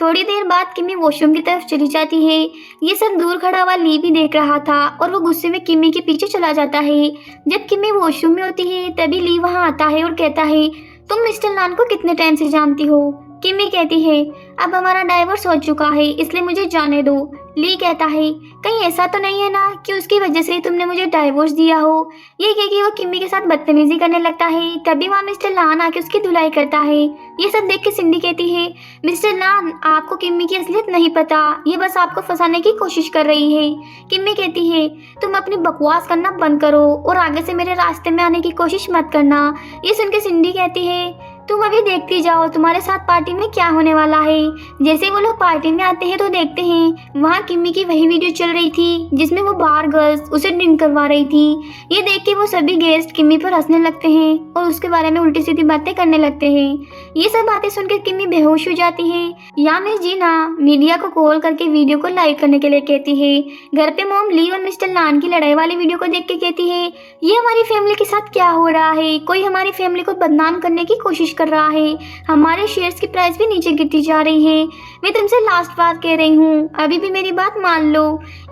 थोड़ी देर बाद किमी वॉशरूम की तरफ चली जाती है। ये सब दूर खड़ा हुआ ली भी देख रहा था और वो गुस्से में किमी के पीछे चला जाता है। जब किमी वॉशरूम में होती है तभी ली वहाँ आता है और कहता है, तुम मिस्टर लान को कितने टाइम से जानती हो? किमी कहती है, अब हमारा डाइवोर्स हो चुका है इसलिए मुझे जाने दो। ली कहता है, कहीं ऐसा तो नहीं है ना कि उसकी वजह से तुमने मुझे डाइवोर्स दिया हो? ये कह के वो किमी के साथ बदतमीजी करने लगता है। तभी वहाँ मिस्टर लान आके उसकी धुलाई करता है। ये सब देख के सिंडी कहती है, मिस्टर लान आपको किमी की असलियत नहीं पता, ये बस आपको फंसाने की कोशिश कर रही है। किमी कहती है, तुम अपनी बकवास करना बंद करो और आगे से मेरे रास्ते में आने की कोशिश मत करना। ये सुन के सिंडी कहती है, तुम अभी देखती जाओ तुम्हारे साथ पार्टी में क्या होने वाला है। जैसे वो लोग पार्टी में आते हैं तो देखते हैं वहाँ किमी की वही वीडियो चल रही थी जिसमें वो बार गर्ल्स उसे ड्रिंक करवा रही थी। ये देख के वो सभी गेस्ट किमी पर हंसने लगते हैं और उसके बारे में उल्टी सीधी बातें करने लगते हैं। ये सब बातें सुनकर किमी बेहोश हो जाती है। यहाँ मिस जीना मीडिया को कॉल करके वीडियो को लाइव करने के लिए कहती है। घर पे मॉम ली और मिस्टर लान की लड़ाई वाली वीडियो को देख के कहती है, ये हमारी फैमिली के साथ क्या हो रहा है? कोई हमारी फैमिली को बदनाम करने की कोशिश कर रहा है। हमारे शेयर्स की प्राइस भी नीचे गिरती जा रही है। मैं तुमसे लास्ट बात कह रही हूँ, अभी भी मेरी बात मान लो।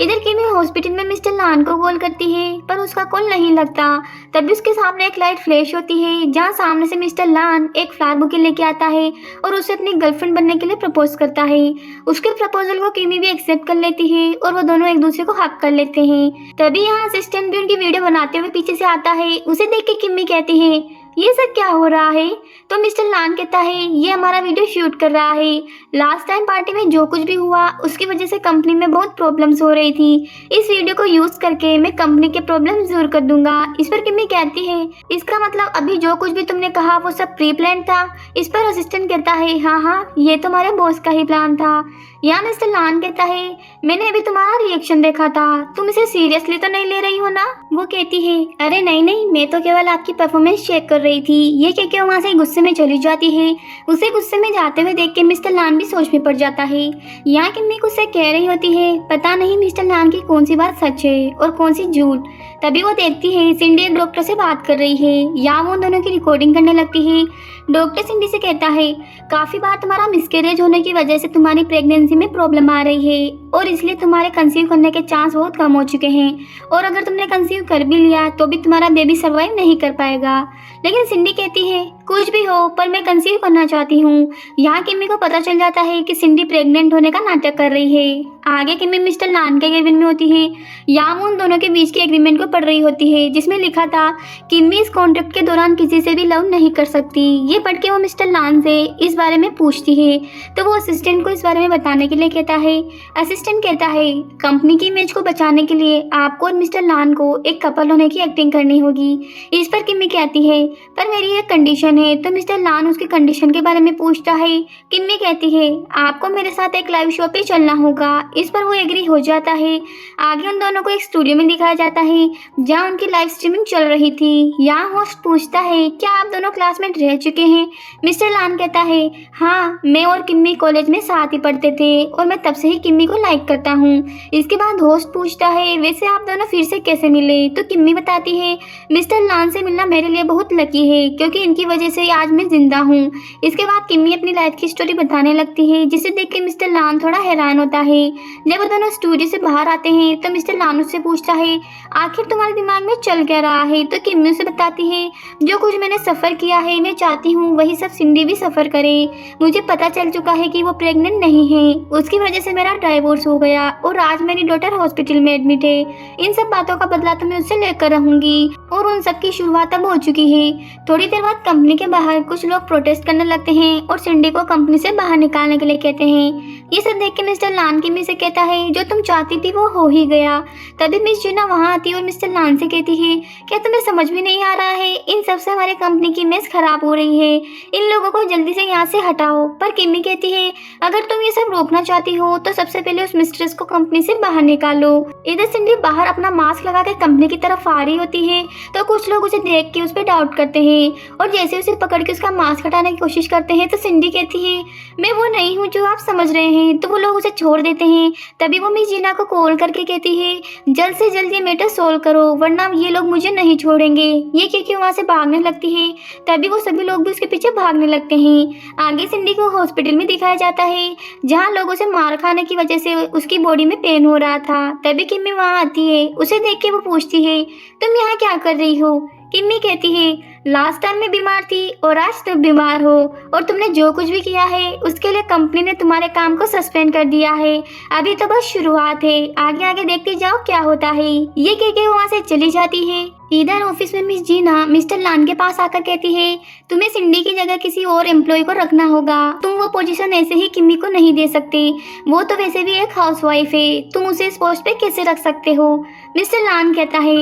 इधर किमी हॉस्पिटल में मिस्टर लान को कॉल करती है पर उसका कॉल नहीं लगता। तभी उसके सामने एक लाइट फ्लैश होती है जहाँ सामने से मिस्टर लान एक फ्लावर बुके लेके आता है और उसे अपनी गर्लफ्रेंड बनने के लिए प्रपोज करता है। उसके प्रपोजल को किमी भी एक्सेप्ट कर लेती है और वो दोनों एक दूसरे को हक कर लेते हैं। तभी यहाँ असिस्टेंट भी उनकी वीडियो बनाते हुए पीछे से आता है। उसे देख के किमी कहती है, ये सब क्या हो रहा है? तो मिस्टर लान कहता है, ये हमारा वीडियो शूट कर रहा है। लास्ट टाइम पार्टी में जो कुछ भी हुआ उसकी वजह से कंपनी में बहुत प्रॉब्लम्स हो रही थी। इस वीडियो को यूज करके मैं कंपनी के प्रॉब्लम दूर कर दूंगा। इस पर किमी कहती है, इसका मतलब अभी जो कुछ भी तुमने कहा वो सब प्री प्लान था? इस पर असिस्टेंट कहता है, हाँ ये तुम्हारे बॉस का ही प्लान था। यहाँ मिस्टर लान कहता है, मैंने अभी तुम्हारा रिएक्शन देखा था, तुम इसे सीरियसली तो नहीं ले रही हो ना? वो कहती है, अरे नहीं मैं तो केवल आपकी परफॉर्मेंस चेक कर रही थी। ये कह के वहाँ से गुस्से में चली जाती है। उसे गुस्से में जाते हुए देख के मिस्टर लान भी सोच में पड़ जाता है। यहाँ किमी उससे कह रही होती है, पता नहीं मिस्टर लान की कौन सी बात सच है और कौन सी झूठ। तभी वो देखती है सिंडी एक डॉक्टर से बात कर रही है। यहाँ वो दोनों की रिकॉर्डिंग करने लगती है। डॉक्टर सिंडी से कहता है, काफी बार तुम्हारा मिसकैरेज होने की वजह से तुम्हारी प्रेगनेंसी में प्रॉब्लम आ रही है और इसलिए तुम्हारे कंसीव करने के चांस बहुत कम हो चुके हैं और अगर तुमने कंसीव कर भी लिया तो भी तुम्हारा बेबी सर्वाइव नहीं कर पाएगा। लेकिन सिंडी कहती है, कुछ भी हो पर मैं कंसीव करना चाहती हूँ। यहाँ किमी को पता चल जाता है कि सिंडी प्रेग्नेंट होने का नाटक कर रही है। आगे किमी मिस्टर लान के केबिन में होती है। यहाँ वो उन दोनों के बीच के एग्रीमेंट को पढ़ रही होती है जिसमें लिखा था किमी इस कॉन्ट्रैक्ट के दौरान किसी से भी लव नहीं कर सकती। ये पढ़ के वो मिस्टर लान से इस बारे में पूछती है तो वो असिस्टेंट को इस बारे में बताने के लिए कहता है। असिस्टेंट कहता है, कंपनी की इमेज को बचाने के लिए आपको और मिस्टर लान को एक कपल होने की एक्टिंग करनी होगी। इस पर किमी कहती है, पर मेरी एक कंडीशन है। तो मिस्टर लान उसकी कंडीशन के बारे में पूछता है। किमी कहती है, आपको मेरे साथ एक लाइव शो पे चलना होगा। इस पर वो एग्री हो जाता है। आगे उन दोनों को एक स्टूडियो में दिखाया जाता है जहाँ उनकी लाइव स्ट्रीमिंग चल रही थी। यहाँ होस्ट पूछता है, क्या आप दोनों क्लासमेट रह चुके हैं? मिस्टर लान कहता है, हाँ मैं और किमी कॉलेज में साथ ही पढ़ते थे और मैं तब से ही किमी को लाइक करता हूँ। इसके बाद होस्ट पूछता है, वैसे आप दोनों फिर से कैसे मिले? तो किमी बताती है, मिस्टर लान से मिलना मेरे लिए बहुत लकी है क्योंकि इनकी वजह से आज मैं जिंदा हूँ। इसके बाद किमी अपनी लाइफ की स्टोरी बताने लगती है जिसे देख के मिस्टर लान थोड़ा हैरान होता है। जब वो दोनों स्टूडियो से बाहर आते हैं तो मिस्टर लान उससे पूछता है, आखिर तुम्हारे दिमाग में चल क्या रहा है? तो किमी उसे बताती है, जो कुछ मैंने सफ़र किया है मैं चाहती हूँ वही सब सिंडी भी सफ़र करे। मुझे पता चल चुका है कि वो प्रेग्नेंट नहीं है, उसकी वजह से मेरा डाइवोर्स हो गया और आज मेरी डॉटर हॉस्पिटल में एडमिट है। इन सब बातों का बदला तो मैं उससे लेकर रहूंगी और उन सब की शुरुआत अब हो चुकी है। थोड़ी देर बाद कंपनी के बाहर कुछ लोग प्रोटेस्ट करने लगते हैं और सिंडी को कंपनी से बाहर निकालने के लिए कहते हैं। ये सब देख के मिस्टर लान किम्मी से कहता है जो तुम चाहती थी वो हो ही गया। तभी मिस जीना वहाँ आती है और मिस्टर लान से कहती है क्या तुम्हें समझ में नहीं आ रहा है, इन सब से हमारी कंपनी की इमेज खराब हो रही है, इन लोगों को जल्दी से यहाँ से हटाओ। पर किम्मी कहती है अगर तुम ये सब रोकना चाहती हो तो सबसे पहले उस मिस्ट्रेस को कंपनी से बाहर निकालो। इधर सिंडी बाहर अपना मास्क लगा के कंपनी की तरफ आ रही होती है तो कुछ लोग उसे देख के उस पर डाउट करते हैं और जैसे उसे पकड़ के उसका मास्क हटाने की कोशिश करते हैं तो सिंडी कहती है मैं वो नहीं हूँ जो आप समझ रहे हैं, तो वो लोग उसे छोड़ देते हैं। तभी वो मिस जीना को कॉल करके कहती है जल्द से जल्द ये मैटर सोल्व करो वरना ये लोग मुझे नहीं छोड़ेंगे। ये क्योंकि वहाँ से भागने लगती है। तभी वो सभी लोग भी उसके पीछे भागने लगते हैं। आगे सिंडी को हॉस्पिटल में दिखाया जाता है जहाँ लोगों से मार खाने की वजह से उसकी बॉडी में पेन हो रहा था। तभी किम्मी वहाँ आती है। उसे देख के वो पूछती है तुम यहाँ क्या कर रही हो। किम्मी कहती है लास्ट टाइम मैं बीमार थी और आज तुम बीमार हो और तुमने जो कुछ भी किया है उसके लिए कंपनी ने तुम्हारे काम को सस्पेंड कर दिया है। अभी तो बस शुरुआत है, आगे आगे देखते जाओ क्या होता है। ये कह के वहाँ से चली जाती है। इधर ऑफिस में मिस जीना मिस्टर लान के पास आकर कहती है तुम्हें सिंडी की जगह किसी और एम्प्लॉय को रखना होगा, तुम वो पोजीशन ऐसे ही किम्मी को नहीं दे सकते, वो तो वैसे भी एक हाउसवाइफ है, तुम उसे इस पोस्ट पे कैसे रख सकते हो। मिस्टर लान कहता है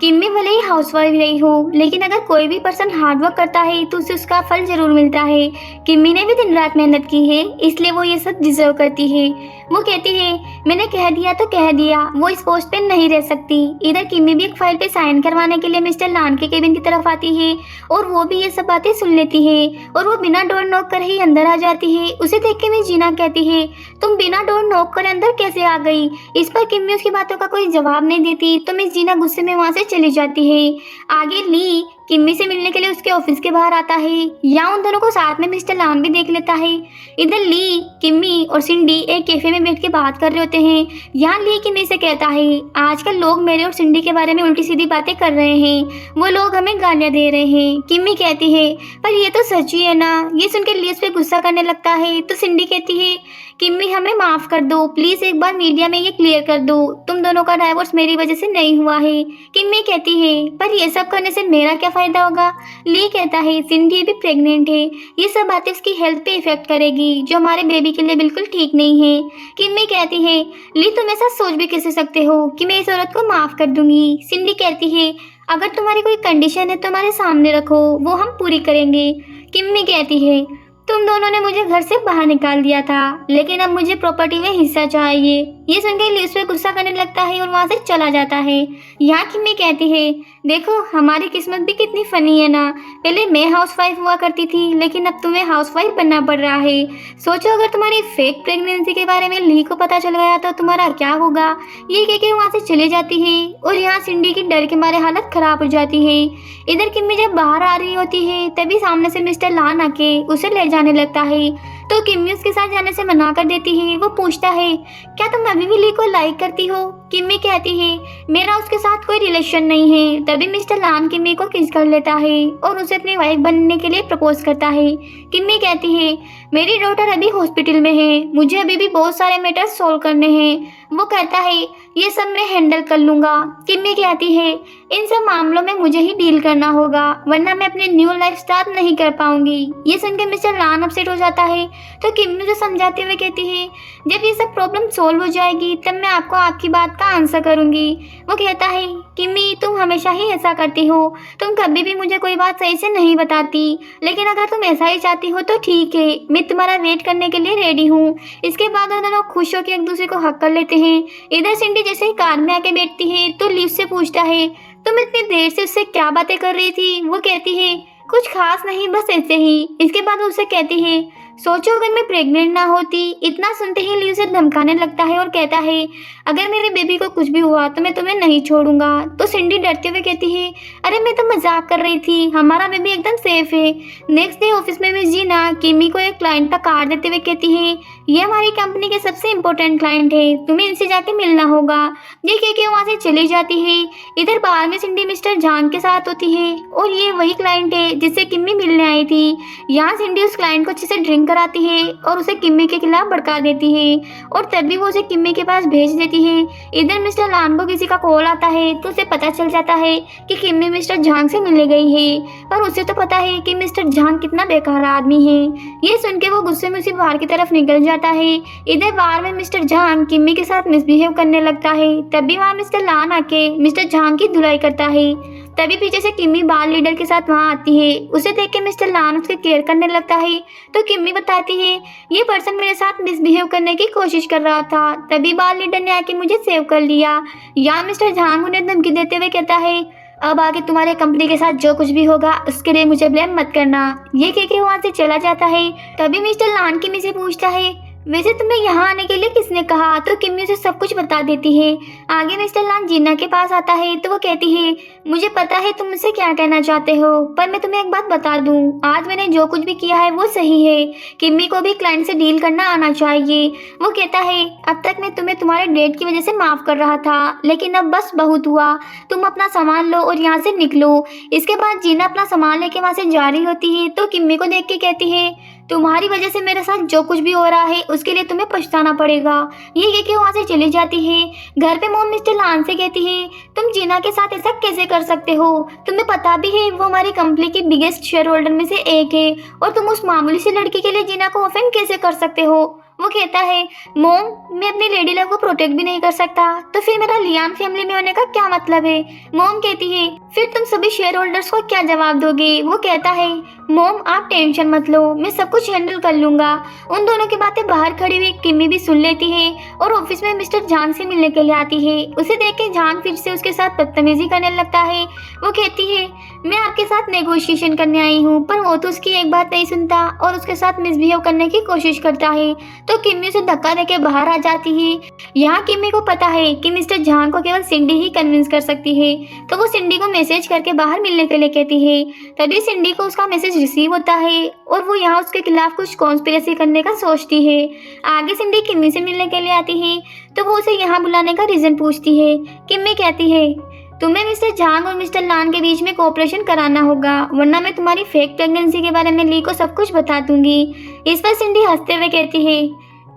किम्मी भले ही हाउसवाइफ रही हो लेकिन अगर कोई भी पर्सन हार्डवर्क करता है तो उसे उसका फल जरूर मिलता है। किम्मी ने भी दिन रात मेहनत की है इसलिए वो ये सब डिजर्व करती है। वो कहती है मैंने कह दिया तो कह दिया, वो इस पोस्ट पे नहीं रह सकती। इधर किम्मी भी एक फाइल पे साइन करवाने के लिए मिस्टर लान के केबिन की तरफ आती है और वो भी ये सब बातें सुन लेती है और वो बिना डोर नॉक कर ही अंदर आ जाती है। उसे देख के मिस जीना कहती है तुम बिना डोर नॉक कर अंदर कैसे आ गई। इस पर किम्मी उसकी बातों का कोई जवाब नहीं देती तो मिस जीना गुस्से में वहाँ से चली जाती है। आगे ली किम्मी से मिलने के लिए उसके ऑफिस के बाहर आता है। यहाँ उन दोनों को साथ में मिस्टर लान भी देख लेता है। इधर ली किम्मी और सिंडी एक कैफे में बैठ के बात कर रहे होते हैं। यहाँ ली किम्मी से कहता है आजकल लोग मेरे और सिंडी के बारे में उल्टी सीधी बातें कर रहे हैं, वो लोग हमें गालियाँ दे रहे हैं। किम्मी कहती है पर ये तो सच ही है ना। ये सुन के ली उस पर गुस्सा करने लगता है तो सिंडी कहती है किम्मी हमें माफ़ कर दो, प्लीज़ एक बार मीडिया में ये क्लियर कर दो तुम दोनों का डाइवोर्स मेरी वजह से नहीं हुआ है। किम्मी कहती है पर ये सब करने से मेरा क्या फ़ायदा होगा। ली कहता है सिंडी भी प्रेग्नेंट है, ये सब बातें उसकी हेल्थ पे इफेक्ट करेगी जो हमारे बेबी के लिए बिल्कुल ठीक नहीं है। किम्मी कहती है ली तुम ऐसा सोच भी कैसे सकते हो कि मैं इस औरत को माफ़ कर दूंगी। सिंडी कहती है अगर तुम्हारी कोई कंडीशन है तो हमारे सामने रखो, वो हम पूरी करेंगे। किम्मी कहती है तुम दोनों ने मुझे घर से बाहर निकाल दिया था लेकिन अब मुझे प्रॉपर्टी में हिस्सा चाहिए। ये सुनकर ली उस पर गुस्सा करने लगता है और वहाँ से चला जाता है। यहाँ किम्मी कहती है देखो हमारी किस्मत भी कितनी फनी है ना, पहले मैं हाउसवाइफ हुआ करती थी लेकिन अब तुम्हें हाउसवाइफ बनना पड़ रहा है। सोचो अगर तुम्हारी फेक प्रेगनेंसी के बारे में ली को पता चल गया तो तुम्हारा क्या होगा। ये कह के वहाँ से चले जाती है और यहाँ सिंडी की डर के मारे हालत खराब हो जाती है। इधर किम्मी जब बाहर आ रही होती है तभी सामने से मिस्टर लान आके उसे ले जाने लगता है तो किम्मी उसके साथ जाने से मना कर देती है। वो पूछता है क्या तुम अभी भी ली को लाइक करती हो। किम्मी कहती है मेरा उसके साथ कोई रिलेशन नहीं है। तभी मिस्टर लान किम्मी को किस कर लेता है और उसे अपनी वाइफ बनने के लिए प्रपोज करता है। किम्मी कहती है मेरी डॉटर अभी हॉस्पिटल में है, मुझे अभी भी बहुत सारे मैटर्स सॉल्व करने हैं। वो कहता है ये सब मैं हैंडल कर लूँगा। किम्मी कहती है इन सब मामलों में मुझे ही डील करना होगा वरना मैं अपनी न्यू लाइफ स्टार्ट नहीं कर पाऊंगी। ये सुनकर मिस्टर लान अपसेट हो जाता है तो किम्मी उसे समझाते हुए कहती है जब ये सब प्रॉब्लम सॉल्व हो जाएगी तब मैं आपको आपकी बात का आंसर करूंगी। वो कहता है किम्मी तुम हमेशा ही ऐसा करती हो, तुम कभी भी मुझे कोई बात सही से नहीं बताती, लेकिन अगर तुम ऐसा ही चाहती हो तो ठीक है, मैं तुम्हारा वेट करने के लिए रेडी हूँ। इसके बाद वो दोनों खुश होकर एक दूसरे को हक कर लेते हैं। इधर सिंडी जैसे ही कार में आके बैठती है तो लीव से पूछता है तुम इतनी देर से उससे क्या बातें कर रही थी। वो कहती है कुछ खास नहीं, बस ऐसे ही। इसके बाद वो उससे कहती है सोचो अगर मैं प्रेग्नेंट ना होती। इतना सुनते ही ली उसे धमकाने लगता है और कहता है अगर मेरे बेबी को कुछ भी हुआ तो मैं तुम्हें नहीं छोड़ूंगा। तो सिंडी डरते हुए कहती है अरे मैं तो मजाक कर रही थी, हमारा बेबी एकदम सेफ है। नेक्स्ट डे ऑफिस में मिस जीना किम्मी को एक क्लाइंट का कार्ड देते हुए कहती है ये हमारी कंपनी के सबसे इम्पोर्टेंट क्लाइंट है, तुम्हें इनसे जाके मिलना होगा। ये कह के वहाँ से चली जाती है। इधर बाहर में सिंडी मिस्टर जान के साथ होती है और ये वही क्लाइंट है जिससे किम्मी मिलने आई थी। यहाँ सिंडी उस क्लाइंट को अच्छे से ड्रिंक फोन कराती है और उसे किम्मी के खिलाफ भड़का देती है और तभी वो उसे किम्मी के पास भेज देती है। इधर मिस्टर लान को किसी का कॉल आता है तो उसे पता चल जाता है कि किम्मी मिस्टर झांग से मिलने गई है, पर उसे तो पता है कि मिस्टर झांग कितना बेकार आदमी है। ये सुन के वो गुस्से में उसी बाहर की तरफ निकल जाता है। इधर बार में मिस्टर झांग किम्मी के साथ मिसबिहेव करने लगता है। तभी वहाँ मिस्टर लान आके मिस्टर झांग की धुलाई करता है। तभी पीछे से किम्मी बार लीडर के साथ वहाँ आती है। उसे देख के मिस्टर लान उसके केयर करने लगता है तो किम्मी बताती है ये पर्सन मेरे साथ मिसबिहेव करने की कोशिश कर रहा था, तभी बार लीडर ने आके मुझे सेव कर लिया। यहाँ मिस्टर झांग उन्हें धमकी देते हुए कहता है अब आगे तुम्हारे कंपनी के साथ जो कुछ भी होगा उसके लिए मुझे ब्लेम मत करना। ये कह के वहाँ से चला जाता है। तभी मिस्टर लान किम्मी से पूछता है वैसे तुम्हें यहाँ आने के लिए किसने कहा, तो किम्मी उसे सब कुछ बता देती है। आगे मिस्टर लान जीना के पास आता है तो वो कहती है मुझे पता है तुम मुझसे क्या कहना चाहते हो, पर मैं तुम्हें एक बात बता दूं, आज मैंने जो कुछ भी किया है वो सही है। किम्मी को भी क्लाइंट से डील करना आना चाहिए। वो कहता है अब तक मैं तुम्हें तुम्हारे डेट की वजह से माफ कर रहा था, लेकिन अब बस बहुत हुआ, तुम अपना सामान लो और यहाँ से निकलो। इसके बाद जीना अपना सामान लेके वहाँ से जा रही होती है तो किम्मी को देख के कहती है तुम्हारी वजह से मेरे साथ जो कुछ भी हो रहा है उसके लिए तुम्हें पछताना पड़ेगा। ये कह के वहाँ से चली जाती है। घर पे मोम मिस्टर लान से कहती है तुम जीना के साथ ऐसा कैसे कर सकते हो, तुम्हें पता भी है वो हमारी कंपनी की बिगेस्ट शेयर होल्डर में से एक है और तुम उस मामूली सी लड़की के लिए जीना को ऑफेंड कैसे कर सकते हो। वो कहता है मोम मैं अपनी लेडी लव को प्रोटेक्ट भी नहीं कर सकता तो फिर मेरा लियान फैमिली में होने का क्या मतलब है। मोम कहती है फिर तुम सभी शेयर होल्डर्स को क्या जवाब दोगे। वो कहता है मोम आप टेंशन मत लो, मैं सब कुछ हैंडल कर लूंगा। उन दोनों की बातें बाहर खड़ी हुई किम्मी भी सुन लेती है और ऑफिस में मिस्टर झांग से मिलने के लिए आती है। उसे देख के झांग फिर से उसके साथ बदतमीजी करने लगता है। वो कहती है मैं आपके साथ नेगोशिएशन करने आई हूँ, पर वो तो उसकी एक बात नहीं सुनता और उसके साथ मिसबिहेव करने की कोशिश करता है तो किम्मी उसे धक्का देके बाहर आ जाती है। यहाँ किम्मी को पता है कि मिस्टर झांग को केवल सिंडी ही कन्विंस कर सकती है तो वो सिंडी को मैसेज करके बाहर मिलने के लिए कहती है। तभी सिंडी को उसका मैसेज रिसीव होता है और वो यहाँ उसके खिलाफ कुछ कॉन्स्पिरेसी करने का सोचती है। आगे सिंडी किम्मी से मिलने के लिए आती है तो वो उसे यहाँ बुलाने का रीजन पूछती है। किम्मी कहती है तुम्हें मिस्टर झांग और मिस्टर लान के बीच में कोऑपरेशन कराना होगा, वरना मैं तुम्हारी फेक प्रेगनेंसी के बारे में ली को सब कुछ बता दूंगी। इस पर सिंडी हंसते हुए कहती है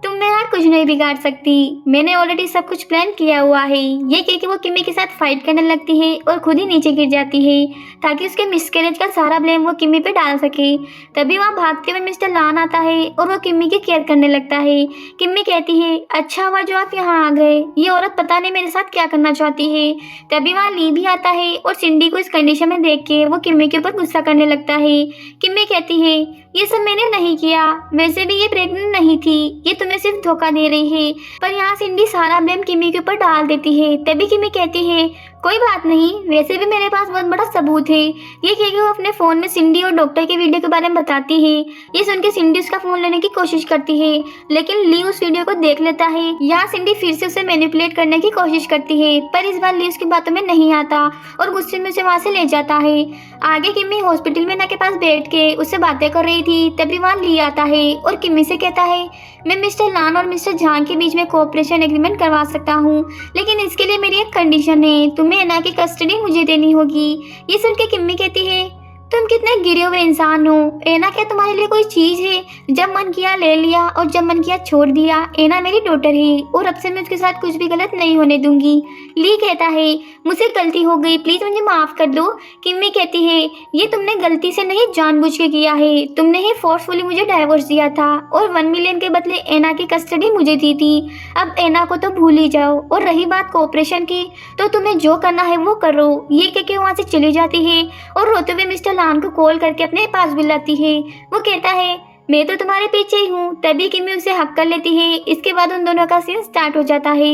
तुम मेरा कुछ नहीं बिगाड़ सकती, मैंने ऑलरेडी सब कुछ प्लान किया हुआ है। ये कह के वो किम्मी के साथ फाइट करने लगती है और खुद ही नीचे गिर जाती है ताकि उसके मिसकैरेज का सारा ब्लेम वो किम्मी पे डाल सके। तभी वहाँ भागते हुए मिस्टर लान आता है और वो किम्मी की केयर करने लगता है। किम्मी कहती है अच्छा हुआ जो आप यहाँ आ गए, ये औरत पता नहीं मेरे साथ क्या करना चाहती है। तभी वहाँ ली भी आता है और सिंडी को इस कंडीशन में देख के वो किम्मी के ऊपर गुस्सा करने लगता है। किम्मी कहती है ये सब मैंने नहीं किया, वैसे भी ये प्रेग्नेंट नहीं थी, ये तुम्हें सिर्फ धोखा दे रही है। पर यहाँ सिंडी सारा ब्लेम किम्मी के ऊपर डाल देती है। तभी किम्मी कहती है कोई बात नहीं, वैसे भी मेरे पास बहुत बड़ा सबूत है। ये कह के वो अपने फ़ोन में सिंडी और डॉक्टर के वीडियो के बारे में बताती है। ये सुन के सिंडी उसका फ़ोन लेने की कोशिश करती है लेकिन ली उस वीडियो को देख लेता है। यहाँ सिंडी फिर से उसे मैनिपुलेट करने की कोशिश करती है पर इस बार ली उसकी बातों में नहीं आता और गुस्से में उसे वहाँ से ले जाता है। आगे किम्मी हॉस्पिटल में ना के पास बैठ के उससे बातें कर रही थी तभी वहाँ ली आता है और किम्मी से कहता है मैं मिस्टर लान और मिस्टर झांग के बीच में कोऑपरेशन एग्रीमेंट करवा सकता हूँ, लेकिन इसके लिए मेरी एक कंडीशन है, तुम्हें एना की कस्टडी मुझे देनी होगी। ये सुन के किम्मी कहती है तुम कितने गिरे हुए इंसान हो, एना क्या तुम्हारे लिए कोई चीज़ है, जब मन किया ले लिया और जब मन किया छोड़ दिया। एना मेरी डॉटर है और अब से मैं उसके साथ कुछ भी गलत नहीं होने दूंगी। ली कहता है मुझसे गलती हो गई, प्लीज़ मुझे माफ़ कर दो। किम्मी कहती है ये तुमने गलती से नहीं जानबूझ के किया है, तुमने ही फोर्सफुली मुझे डाइवोर्स दिया था और 1 मिलियन के बदले एना की कस्टडी मुझे दी थी। अब एना को तो भूल ही जाओ और रही बात कोऑपरेशन की तो तुम्हें जो करना है वो करो। ये कह के वहाँ से चली जाती है और रोते हुए मिस्टर लान को कॉल करके अपने पास बुलाती है। वो कहता है मैं तो तुम्हारे पीछे ही हूँ। तभी किम्मी उसे हक कर लेती है। इसके बाद उन दोनों का सीन स्टार्ट हो जाता है।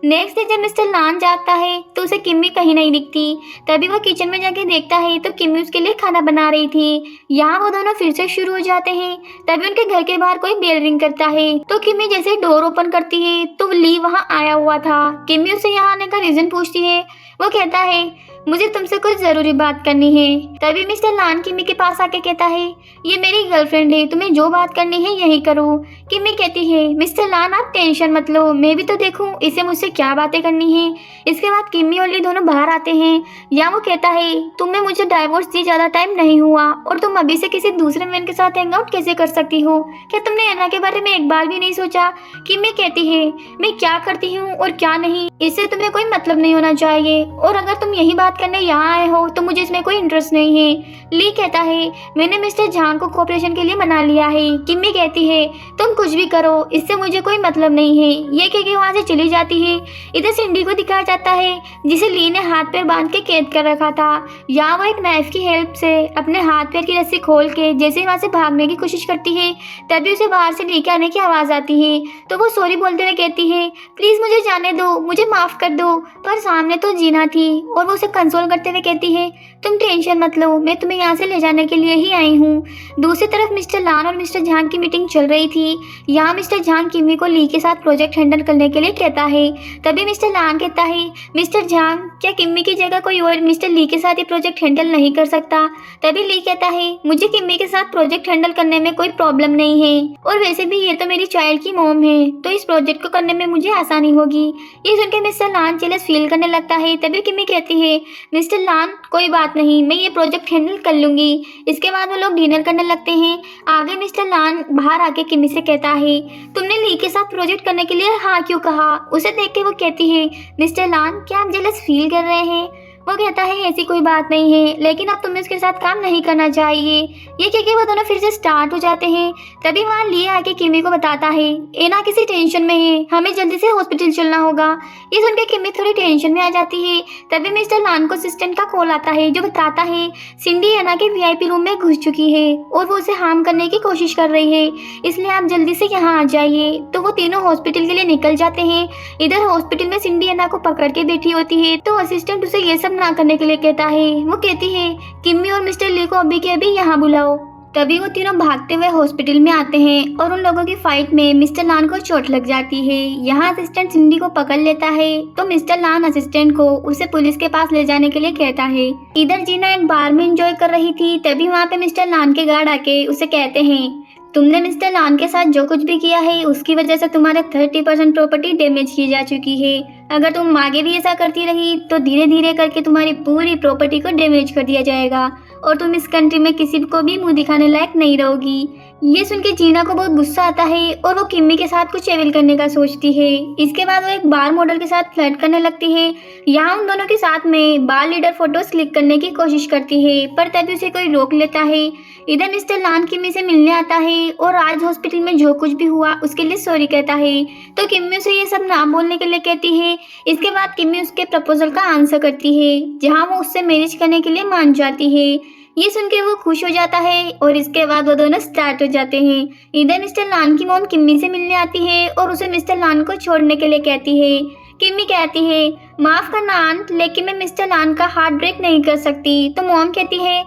नेक्स्ट डे जब मिस्टर लान जागता है तो उसे किम्मी कहीं नहीं दिखती। तभी वो किचन में जाके देखता है तो किम्मी उसके लिए खाना बना रही थी। यहाँ वो दोनों फिर से शुरू हो जाते हैं। तभी उनके घर के बाहर कोई बेल रिंग करता है तो किम्मी जैसे डोर ओपन करती है तो ली वहाँ आया हुआ था। किम्मी उसे यहाँ आने का रीजन पूछती है। वो कहता है मुझे तुमसे कुछ जरूरी बात करनी है। तभी मिस्टर लान किमी के पास आके कहता है, ये मेरी गर्लफ्रेंड है, तुम्हें जो बात करनी है यही करो। किमी कहती है, मिस्टर लान आप टेंशन मत लो, मैं भी तो देखूं इसे मुझसे क्या बातें करनी है। इसके बाद किमी और ली दोनों बाहर आते हैं। या वो कहता है, तुम्हें मुझे डाइवोर्स दी ज्यादा टाइम नहीं हुआ और तुम अभी से किसी दूसरे मैन के साथ हैंग आउट कैसे कर सकती हो? क्या तुमने एना के बारे में एक बार भी नहीं सोचा? किमी कहती है, मैं क्या करती हूँ और क्या नहीं इससे तुम्हें कोई मतलब नहीं होना चाहिए, और अगर तुम यही बात करने यहाँ आए हो तो मुझे इसमें कोई इंटरेस्ट नहीं है। ली कहता है, मैंने मिस्टर झांग को कोऑपरेशन के लिए मना लिया है। किमी कहती है, तुम कुछ भी करो, इससे मुझे कोई मतलब नहीं है। ये कह के वहाँ से चली जाती है। इधर सिंडी को दिखाया जाता है, जिसे ली ने हाथ पैर बांध के कैद कर रखा था। यहाँ वो एक नाइफ की हेल्प से अपने हाथ पैर की रस्सी खोल के जैसे वहाँ से भागने की कोशिश करती है, तभी उसे बाहर से लेके आने की आवाज़ आती है। तो वो सॉरी बोलते हुए कहती है, प्लीज़ मुझे जाने दो, मुझे माफ़ कर दो। पर सामने तो जीना थी और वो उसे कंसोल करते हुए कहती है, तुम टेंशन मत लो, मैं तुम्हें यहाँ से ले जाने के लिए ही आई हूँ। दूसरी तरफ मिस्टर लान और मिस्टर झांग की मीटिंग चल रही थी। यहाँ मिस्टर झांग किमी को ली के साथ प्रोजेक्ट हैंडल करने के लिए कहता है। तभी मिस्टर लान कहता है, मिस्टर झांग, क्या किमी की जगह कोई और मिस्टर ली के साथ ये प्रोजेक्ट हैंडल नहीं कर सकता? तभी ली कहता है, मुझे किमी के साथ प्रोजेक्ट हैंडल करने में कोई प्रॉब्लम नहीं है, और वैसे भी ये तो मेरी चाइल्ड की मॉम है, तो इस प्रोजेक्ट को करने में मुझे आसानी होगी। ये सुनकर मिस्टर लान जेलस फील करने लगता है। तभी किमी कहती है, मिस्टर लान कोई बात नहीं, मैं ये प्रोजेक्ट हैंडल कर लूंगी। इसके बाद वो लोग डिनर करने लगते हैं। आगे मिस्टर लान बाहर आके किमी से कहता है, तुमने ली के साथ प्रोजेक्ट करने के लिए हाँ क्यों कहा? उसे देख के वो कहती है, मिस्टर लान क्या आप जेलस फील कर रहे हैं? वो कहता है, ऐसी कोई बात नहीं है, लेकिन अब तुम्हें उसके साथ काम नहीं करना चाहिए। ये कह के वो दोनों फिर से स्टार्ट हो जाते हैं। तभी वहाँ ली आके किमी को बताता है, एना किसी टेंशन में है, हमें जल्दी से हॉस्पिटल चलना होगा। ये सुनकर किमी थोड़ी टेंशन में आ जाती है। तभी मिस्टर लान को असिस्टेंट का कॉल आता है, जो बताता है सिंडी एना के वीआईपी रूम में घुस चुकी है और वो उसे हार्म करने की कोशिश कर रही है, इसलिए आप जल्दी से यहाँ आ जाइए। तो वो तीनों हॉस्पिटल के लिए निकल जाते हैं। इधर हॉस्पिटल में सिंडी एना को पकड़ के बैठी होती है, तो असिस्टेंट उसे ये सब ना करने के लिए कहता है। वो कहती है, किमी और मिस्टर ली को अभी के अभी यहाँ बुलाओ। तभी वो तीनों भागते हुए हॉस्पिटल में आते हैं और उन लोगों की फाइट में मिस्टर लान को चोट लग जाती है। यहाँ असिस्टेंट सिंडी को पकड़ लेता है, तो मिस्टर लान असिस्टेंट को उसे पुलिस के पास ले जाने के लिए कहता है। इधर जीना एक बार में एंजॉय कर रही थी। तभी वहाँ पे मिस्टर लान के गार्ड आके उसे कहते हैं, तुमने मिस्टर लान के साथ जो कुछ भी किया है उसकी वजह से तुम्हारे 30% प्रॉपर्टी डैमेज की जा चुकी है। अगर तुम आगे भी ऐसा करती रही तो धीरे धीरे करके तुम्हारी पूरी प्रॉपर्टी को डैमेज कर दिया जाएगा और तुम इस कंट्री में किसी को भी मुंह दिखाने लायक नहीं रहोगी। ये सुन के जीना को बहुत गुस्सा आता है और वो किमी के साथ कुछ एविल करने का सोचती है। इसके बाद वो एक बार मॉडल के साथ फ्लर्ट करने लगती है। यहाँ उन दोनों के साथ में बार लीडर फोटोज क्लिक करने की कोशिश करती है, पर तभी उसे कोई रोक लेता है। इधर मिस्टर लान किमी से मिलने आता है और आज हॉस्पिटल में जो कुछ भी हुआ उसके लिए सॉरी कहता है। तो किमी उसे ये सब ना बोलने के लिए कहती है। इसके बाद किमी उसके प्रपोजल का आंसर करती है, जहाँ वो उससे मैरिज करने के लिए मान जाती है। ये सुन के वो खुश हो जाता है और इसके बाद वो दोनों स्टार्ट हो जाते हैं। इधर मिस्टर लान की मॉम किमी से मिलने आती है और उसे मिस्टर लान को छोड़ने के लिए कहती है। किमी कहती है, माफ करना आंट, लेकिन मैं मिस्टर लान का हार्ट ब्रेक नहीं कर सकती। तो मॉम कहती है,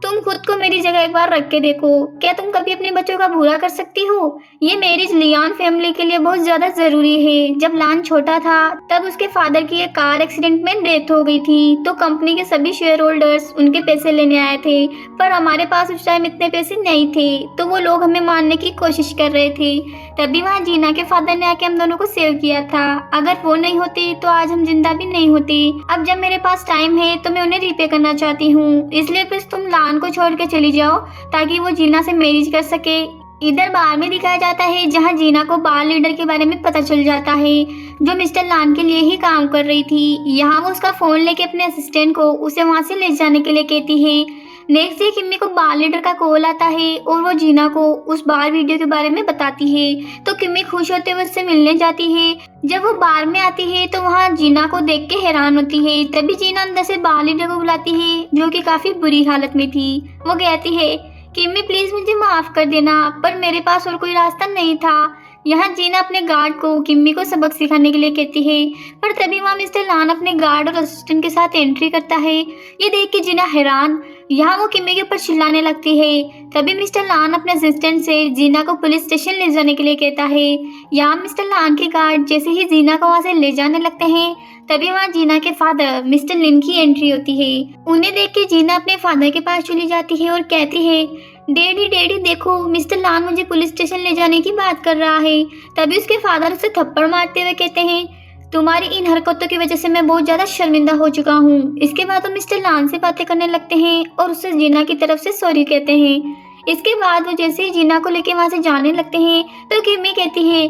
तुम खुद को मेरी जगह एक बार रख के देखो, क्या तुम कभी अपने बच्चों का बुरा कर सकती हो? ये मैरिज लियान फैमिली के लिए बहुत ज्यादा जरूरी है। जब लान छोटा था तब उसके फादर की एक कार एक्सीडेंट में डेथ हो गई थी, तो कंपनी के सभी शेयर होल्डर्स उनके पैसे लेने आए थे, पर हमारे पास उस टाइम इतने पैसे नहीं थे, तो वो लोग हमें मारने की कोशिश कर रहे थे। तभी वहाँ जीना के फादर ने आके हम दोनों को सेव किया था। अगर वो नहीं होती तो आज हम जिंदा भी नहीं होती। अब जब मेरे पास टाइम है तो मैं उन्हें रिपे करना चाहती हूँ, इसलिए प्लीज तुम लान को छोड़ के चली जाओ ताकि वो जीना से मैरिज कर सके। इधर बार में दिखाया जाता है, जहाँ जीना को बार लीडर के बारे में पता चल जाता है, जो मिस्टर लान के लिए ही काम कर रही थी। यहाँ वो उसका फोन लेके अपने असिस्टेंट को उसे वहाँ से ले जाने के लिए कहती है। नेक्स्ट डे किम्मी को बार लीडर का कॉल आता है और वो जीना को उस बार वीडियो के बारे में बताती है। तो किम्मी खुश होते हुए उससे मिलने जाती है। जब वो बार में आती है तो वहाँ जीना को देख के हैरान होती है। तभी जीना अंदर से बार लीडर को बुलाती है, जो कि काफी बुरी हालत में थी। वो कहती है, किम्मी प्लीज मुझे माफ कर देना, पर मेरे पास और कोई रास्ता नहीं था। यहाँ जीना अपने गार्ड को किम्मी को सबक सिखाने के लिए कहती है, पर तभी वहाँ मिस्टर लान अपने गार्ड और असिस्टेंट के साथ एंट्री करता है। ये देख के जीना हैरान, यहाँ वो किम्मी के ऊपर चिल्लाने लगती है। तभी मिस्टर लान अपने असिस्टेंट से जीना को पुलिस स्टेशन ले जाने के लिए कहता है। यहाँ मिस्टर लान के गार्ड जैसे ही जीना को वहाँ से ले जाने लगते हैं, तभी वहाँ जीना के फादर मिस्टर लिन की एंट्री होती है। उन्हें देख के जीना अपने फादर के पास चली जाती है और कहती है, डैडी डैडी देखो, मिस्टर लान मुझे पुलिस स्टेशन ले जाने की बात कर रहा है। तभी उसके फादर उसे थप्पड़ मारते हुए कहते हैं, तुम्हारी इन हरकतों की वजह से मैं बहुत ज्यादा शर्मिंदा हो चुका हूँ। इसके बाद वो मिस्टर लान से बातें करने लगते हैं और उससे जीना की तरफ से सॉरी कहते हैं। इसके बाद वो जैसे ही जीना को लेके वहाँ से जाने लगते हैं तो किम्मी कहती है,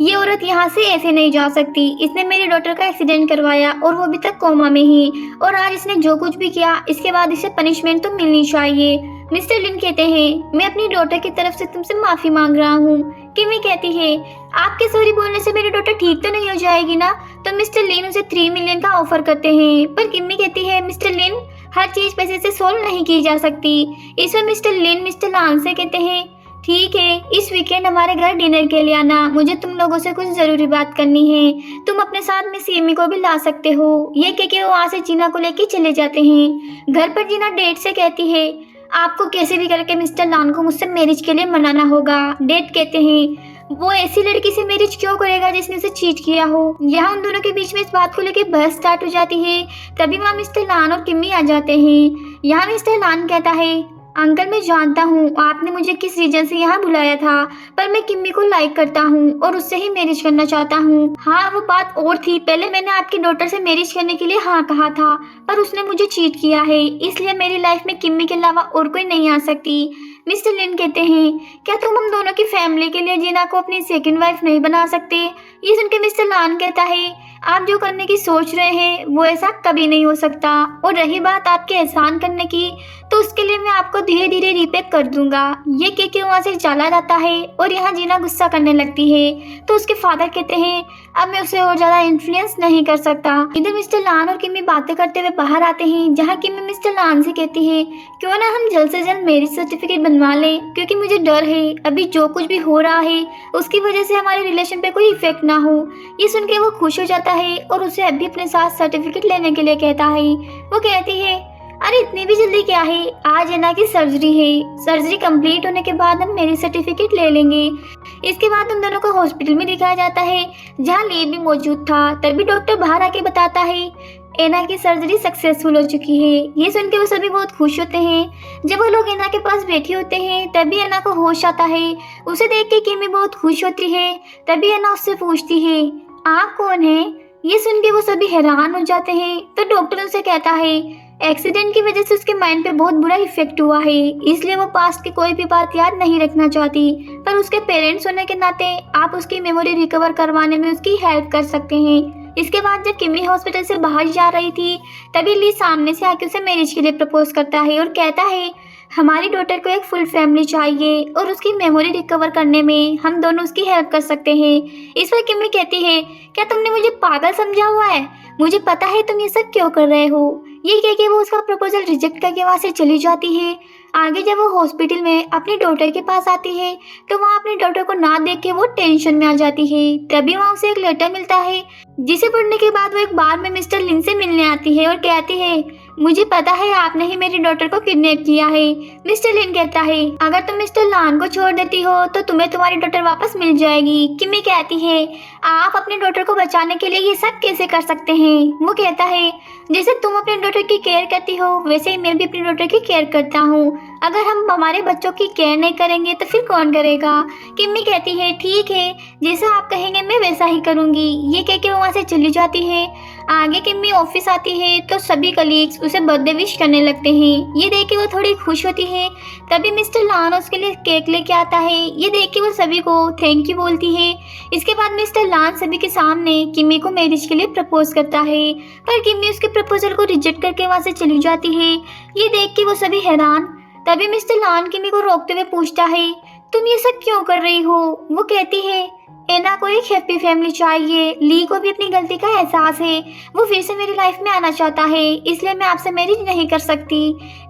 ये औरत यहाँ से ऐसे नहीं जा सकती। इसने मेरी डॉटर का एक्सीडेंट करवाया और वो अभी तक कोमा में ही, और आज इसने जो कुछ भी किया इसके बाद इसे पनिशमेंट तो मिलनी चाहिए। मिस्टर लिन कहते हैं, मैं अपनी डॉटर की तरफ से तुमसे माफी मांग रहा हूँ। किमी कहती है, आपके सॉरी बोलने से मेरी डॉटर ठीक तो नहीं हो जाएगी ना? तो मिस्टर लिन उसे 3 मिलियन का ऑफर करते हैं, पर किमी कहती है, मिस्टर लिन हर चीज पैसे से सोल्व नहीं की जा सकती। इसमें मिस्टर लिन मिस्टर लान से कहते हैं, ठीक है, इस वीकेंड हमारे घर डिनर के लिए आना, मुझे तुम लोगों से कुछ जरूरी बात करनी है। तुम अपने साथ में सीमी को भी ला सकते हो। ये कह के वो वहाँ से जीना को लेके चले जाते हैं। घर पर जीना डेट से कहती है, आपको कैसे भी करके मिस्टर लान को मुझसे मैरिज के लिए मनाना होगा। डेट कहते हैं, वो ऐसी लड़की से मैरिज क्यों करेगा जिसने उसे चीट किया हो। यहाँ उन दोनों के बीच में इस बात को लेकर बहस स्टार्ट हो जाती है। तभी वहाँ मिस्टर लान और किम्मी आ जाते हैं। यहाँ मिस्टर लान कहता है, अंकल मैं जानता हूँ आपने मुझे किस रीजन से यहाँ बुलाया था, पर मैं किम्मी को लाइक करता हूँ और उससे ही मैरिज करना चाहता हूँ। हाँ वो बात और थी, पहले मैंने आपकी डॉटर से मैरिज करने के लिए हाँ कहा था, पर उसने मुझे चीट किया है, इसलिए मेरी लाइफ में किम्मी के अलावा और कोई नहीं आ सकती। मिस्टर लिन कहते हैं, क्या तुम हम दोनों की फैमिली के लिए जीना को अपनी सेकंड वाइफ नहीं बना सकते? ये सुन के मिस्टर लान कहता है, आप जो करने की सोच रहे हैं वो ऐसा कभी नहीं हो सकता, और रही बात आपके एहसान करने की, तो उसके लिए मैं आपको धीरे धीरे रीपे कर दूंगा। ये कह के वहाँ से चला जाता है और यहाँ जीना गुस्सा करने लगती है। तो उसके फादर कहते हैं, अब मैं उसे और ज्यादा इन्फ्लुएंस नहीं कर सकता। इधर मिस्टर लान और किम्मी बातें करते हुए बाहर आते हैं, जहाँ किम्मी मिस्टर लान से कहती है, क्यों ना हम जल्द से जल्द मैरिज सर्टिफिकेट बनवा लें, क्योंकि मुझे डर है अभी जो कुछ भी हो रहा है उसकी वजह से हमारे रिलेशन पे कोई इफेक्ट ना हो। ये सुन के वो खुश हो जाता है और उसे अभी अपने साथ सर्टिफिकेट लेने के लिए कहता है। वो कहती है, अरे इतनी भी जल्दी क्या है, आज एना की सर्जरी है, सर्जरी कंप्लीट होने के बाद हम मेरी सर्टिफिकेट ले लेंगे। इसके बाद उन दोनों को हॉस्पिटल में दिखाया जाता है, जहाँ ली भी मौजूद था। तभी डॉक्टर बाहर आके बताता है, एना की सर्जरी सक्सेसफुल हो चुकी है। ये सुन के वो सभी बहुत खुश होते हैं। जब वो लोग एना के पास बैठे होते हैं तभी एना को होश आता है। उसे देख के किमी बहुत खुश होती है। तभी एना उससे पूछती है, आप कौन है? ये सुन के वो सभी हैरान हो जाते हैं। तो डॉक्टर उनसे कहता है, एक्सीडेंट की वजह से उसके माइंड पे बहुत बुरा इफेक्ट हुआ है, इसलिए वो पास्ट की कोई भी बात याद नहीं रखना चाहती, पर उसके पेरेंट्स होने के नाते आप उसकी मेमोरी रिकवर करवाने में उसकी हेल्प कर सकते हैं। इसके बाद जब किमी हॉस्पिटल से बाहर जा रही थी तभी ली सामने से आके उसे मैरिज के लिए प्रपोज करता है और कहता है, हमारी डॉटर को एक फुल फैमिली चाहिए और उसकी मेमोरी रिकवर करने में हम दोनों उसकी हेल्प कर सकते हैं। इस पर किमी कहती है, क्या तुमने मुझे पागल समझा हुआ है? मुझे पता है तुम ये सब क्यों कर रहे हो। ये कह के वो उसका प्रपोजल रिजेक्ट करके वहाँ से चली जाती है। आगे जब वो हॉस्पिटल में अपनी डॉटर के पास आती है तो वहाँ अपनी डॉटर को ना देख के वो टेंशन में आ जाती है। तभी वहाँ उसे एक लेटर मिलता है, जिसे पढ़ने के बाद वो एक बार में मिस्टर लिन से मिलने आती है और कहती है, मुझे पता है आपने ही मेरी डॉटर को किडनैप किया है। मिस्टर लिन कहता है, अगर तुम मिस्टर लान को छोड़ देती हो तो तुम्हें तुम्हारी डॉटर वापस मिल जाएगी। किमी कहती है, आप अपनी डॉटर को बचाने के लिए ये सब कैसे कर सकते हैं? वो कहता है, जैसे तुम अपनी डॉटर की केयर करती हो वैसे ही मैं भी अपनी डॉटर की केयर करता हूँ। अगर हम हमारे बच्चों की केयर नहीं करेंगे तो फिर कौन करेगा? किमी कहती है, ठीक है, जैसा आप कहेंगे मैं वैसा ही करूँगी। ये कह के वो वहाँ से चली जाती है। आगे किमी ऑफिस आती है तो सभी कलीग्स उसे बर्थडे विश करने लगते हैं। ये देख के वो थोड़ी खुश होती है। तभी मिस्टर लान उसके लिए केक लेके आता है। ये देख के वो सभी को थैंक यू बोलती है। इसके बाद मिस्टर लान सभी के सामने किमी को मैरिज के लिए प्रपोज करता है, पर किमी उसके प्रपोजल को रिजेक्ट करके वहाँ से चली जाती है। ये देख के वो सभी हैरान। तभी मिस्टर लान किमी को रोकते हुए पूछता है, तुम ये सब क्यों कर रही हो? वो कहती है, एना को एक हैप्पी फैमिली चाहिए। ली को भी अपनी गलती का एहसास है, वो फिर से मेरी लाइफ में आना चाहता है, इसलिए मैं आपसे मैरिज नहीं कर सकती।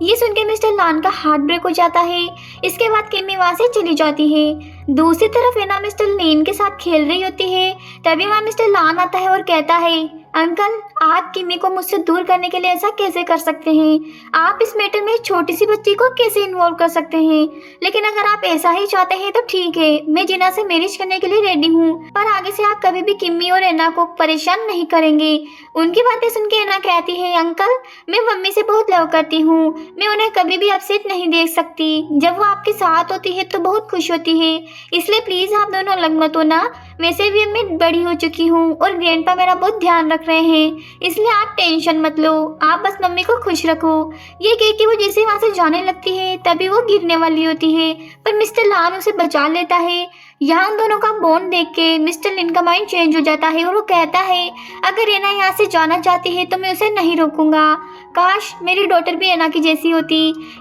ये सुन के मिस्टर लान का हार्ट ब्रेक हो जाता है। इसके बाद किम्मी वहाँ से चली जाती है। दूसरी तरफ एना मिस्टर लेन के साथ खेल रही होती है। तभी वहाँ मिस्टर लान आता है और कहता है, अंकल आप किम्मी को मुझसे दूर करने के लिए ऐसा कैसे कर सकते हैं? आप इस मैटर में एक छोटी सी बच्ची को कैसे इन्वॉल्व कर सकते हैं? लेकिन अगर आप ऐसा ही चाहते हैं तो ठीक है, मैं जिना से मैरिज करने के लिए रेडी हूँ, पर आगे से आप कभी भी किम्मी और एना को परेशान नहीं करेंगे। उनकी बातें सुन के एना कहती है, अंकल मैं मम्मी से बहुत लव करती हूँ, मैं उन्हें कभी भी अपसेट नहीं देख सकती। जब वो आपके साथ होती है तो बहुत खुश होती है, इसलिए प्लीज आप दोनों अलग मत होना। वैसे भी मैं बड़ी हो चुकी हूँ और ग्रैंडपा मेरा बहुत ध्यान रख रहे हैं, इसलिए आप टेंशन मत लो, आप बस मम्मी को खुश रखो। ये कह के वो जैसे वहाँ से जाने लगती है तभी वो गिरने वाली होती है, पर मिस्टर लान उसे बचा लेता है। यहाँ उन दोनों का बॉन्ड देख के मिस्टर लिन का माइंड चेंज हो जाता है और वो कहता है, अगर एना यहाँ से जाना चाहती है तो मैं उसे नहीं रोकूंगा। काश मेरी डॉटर भी एना की जैसी होती।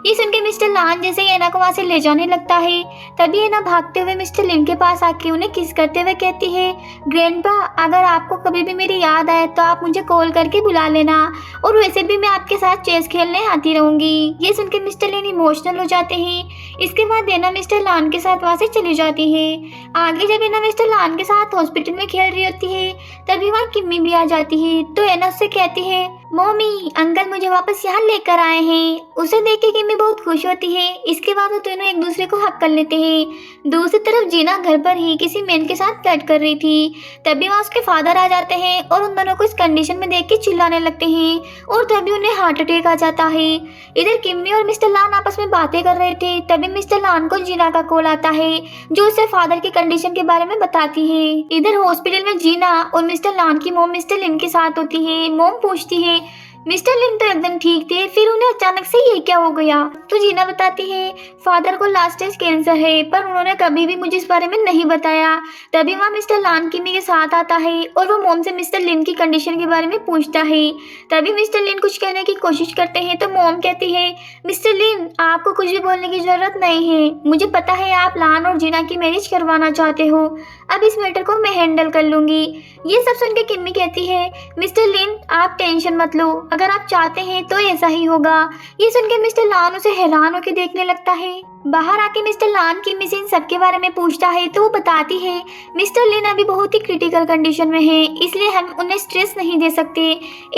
ये सुन के मिस्टर लान जैसे ही एना को वहाँ से ले जाने लगता है, तभी एना भागते हुए मिस्टर लिन के पास आके उन्हें किस करते हुए कहती है, ग्रैंडपा अगर आपको कभी भी मेरी याद आए तो आप मुझे कॉल करके बुला लेना, और वैसे भी मैं आपके साथ चेस खेलने आती रहूंगी। ये सुन के मिस्टर लिन इमोशनल हो जाते हैं। इसके बाद एना मिस्टर लान के साथ वहाँ से चली जाती है। आगे जब एना मिस्टर लान के साथ हॉस्पिटल में खेल रही होती है तभी वहाँ किम्मी भी आ जाती है। तो एना उससे कहती है, मम्मी अंकल मुझे वापस यहाँ लेकर आए हैं। उसे देख के किम्मी बहुत खुश होती है। इसके बाद वो दोनों एक दूसरे को हक कर लेते हैं। दूसरी तरफ जीना घर पर ही किसी मैन के साथ फ्लर्ट कर रही थी, तभी वहाँ उसके फादर आ जाते हैं और उन दोनों को इस कंडीशन में देख के चिल्लाने लगते हैं और तभी उन्हें हार्ट अटैक आ जाता है। इधर किम्मी और मिस्टर लान आपस में बातें कर रहे थे, तभी मिस्टर लान को जीना का कॉल आता है जो उसे फादर की कंडीशन के बारे में बताती है। इधर हॉस्पिटल में जीना और मिस्टर लान की मोम मिस्टर लिन के साथ होती है। मोम पूछती है, मिस्टर लिन तो एकदम ठीक थे, फिर उन्हें अचानक से ये क्या हो गया? तो जीना बताती है, फादर को लास्ट स्टेज कैंसर है, पर उन्होंने कभी भी मुझे इस बारे में नहीं बताया। तभी वहाँ मिस्टर लान किम्मी के साथ आता है और वो मोम से मिस्टर लिन की कंडीशन के बारे में पूछता है। तभी मिस्टर लिन कुछ कहने की कोशिश करते हैं तो मोम कहती है, मिस्टर लिन आपको कुछ भी बोलने की जरूरत नहीं है, मुझे पता है आप लान और जीना की मैरिज करवाना चाहते हो, अब इस मैटर को मैं हैंडल कर लूंगी। ये सब सुन के किम्मी कहती है, मिस्टर लिन आप टेंशन मत लो, अगर आप चाहते हैं तो ऐसा ही होगा। ये सुन के मिस्टर लान उसे हैरान होकर देखने लगता है। बाहर आके मिस्टर लान किम्मी से इन सब के बारे में पूछता है तो वो बताती है, मिस्टर लिन अभी बहुत ही क्रिटिकल कंडीशन में है, इसलिए हम उन्हें स्ट्रेस नहीं दे सकते।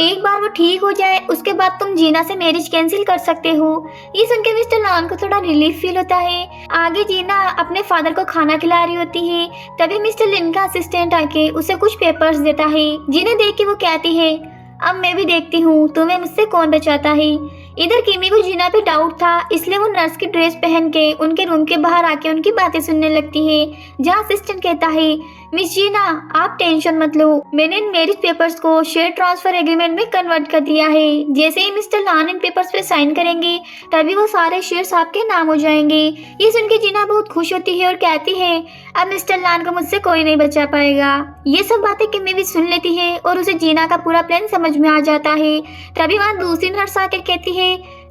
एक बार वो ठीक हो जाए उसके बाद तुम जीना से मैरिज कैंसिल कर सकते हो। ये सुन के मिस्टर लान को थोड़ा रिलीफ फील होता है। आगे जीना अपने फादर को खाना खिला रही होती है, तभी मिस्टर लिन का असिस्टेंट आके उसे कुछ पेपर्स देता है, जिन्हें देख के वो कहती है, अब मैं भी देखती हूँ तुम्हें मुझसे कौन बचाता है। इधर किमी को जीना पे डाउट था, इसलिए वो नर्स की ड्रेस पहन के उनके रूम के बाहर आके उनकी बातें सुनने लगती है, जहाँ असिस्टेंट कहता है, मिस जीना आप टेंशन मत लो, मैंने इन मैरिज पेपर्स को शेयर ट्रांसफर एग्रीमेंट में कन्वर्ट कर दिया है। जैसे ही मिस्टर लान इन पेपर्स पे साइन करेंगे तभी वो सारे शेयर्स आपके नाम हो जाएंगे। ये सुन के जीना बहुत खुश होती है और कहती है, अब मिस्टर लान को मुझसे कोई नहीं बचा पाएगा। ये सब बातें किमी भी सुन लेती है और उसे जीना का पूरा प्लान समझ में आ जाता है। तभी वहाँ दूसरी नर्स आकर कहती है,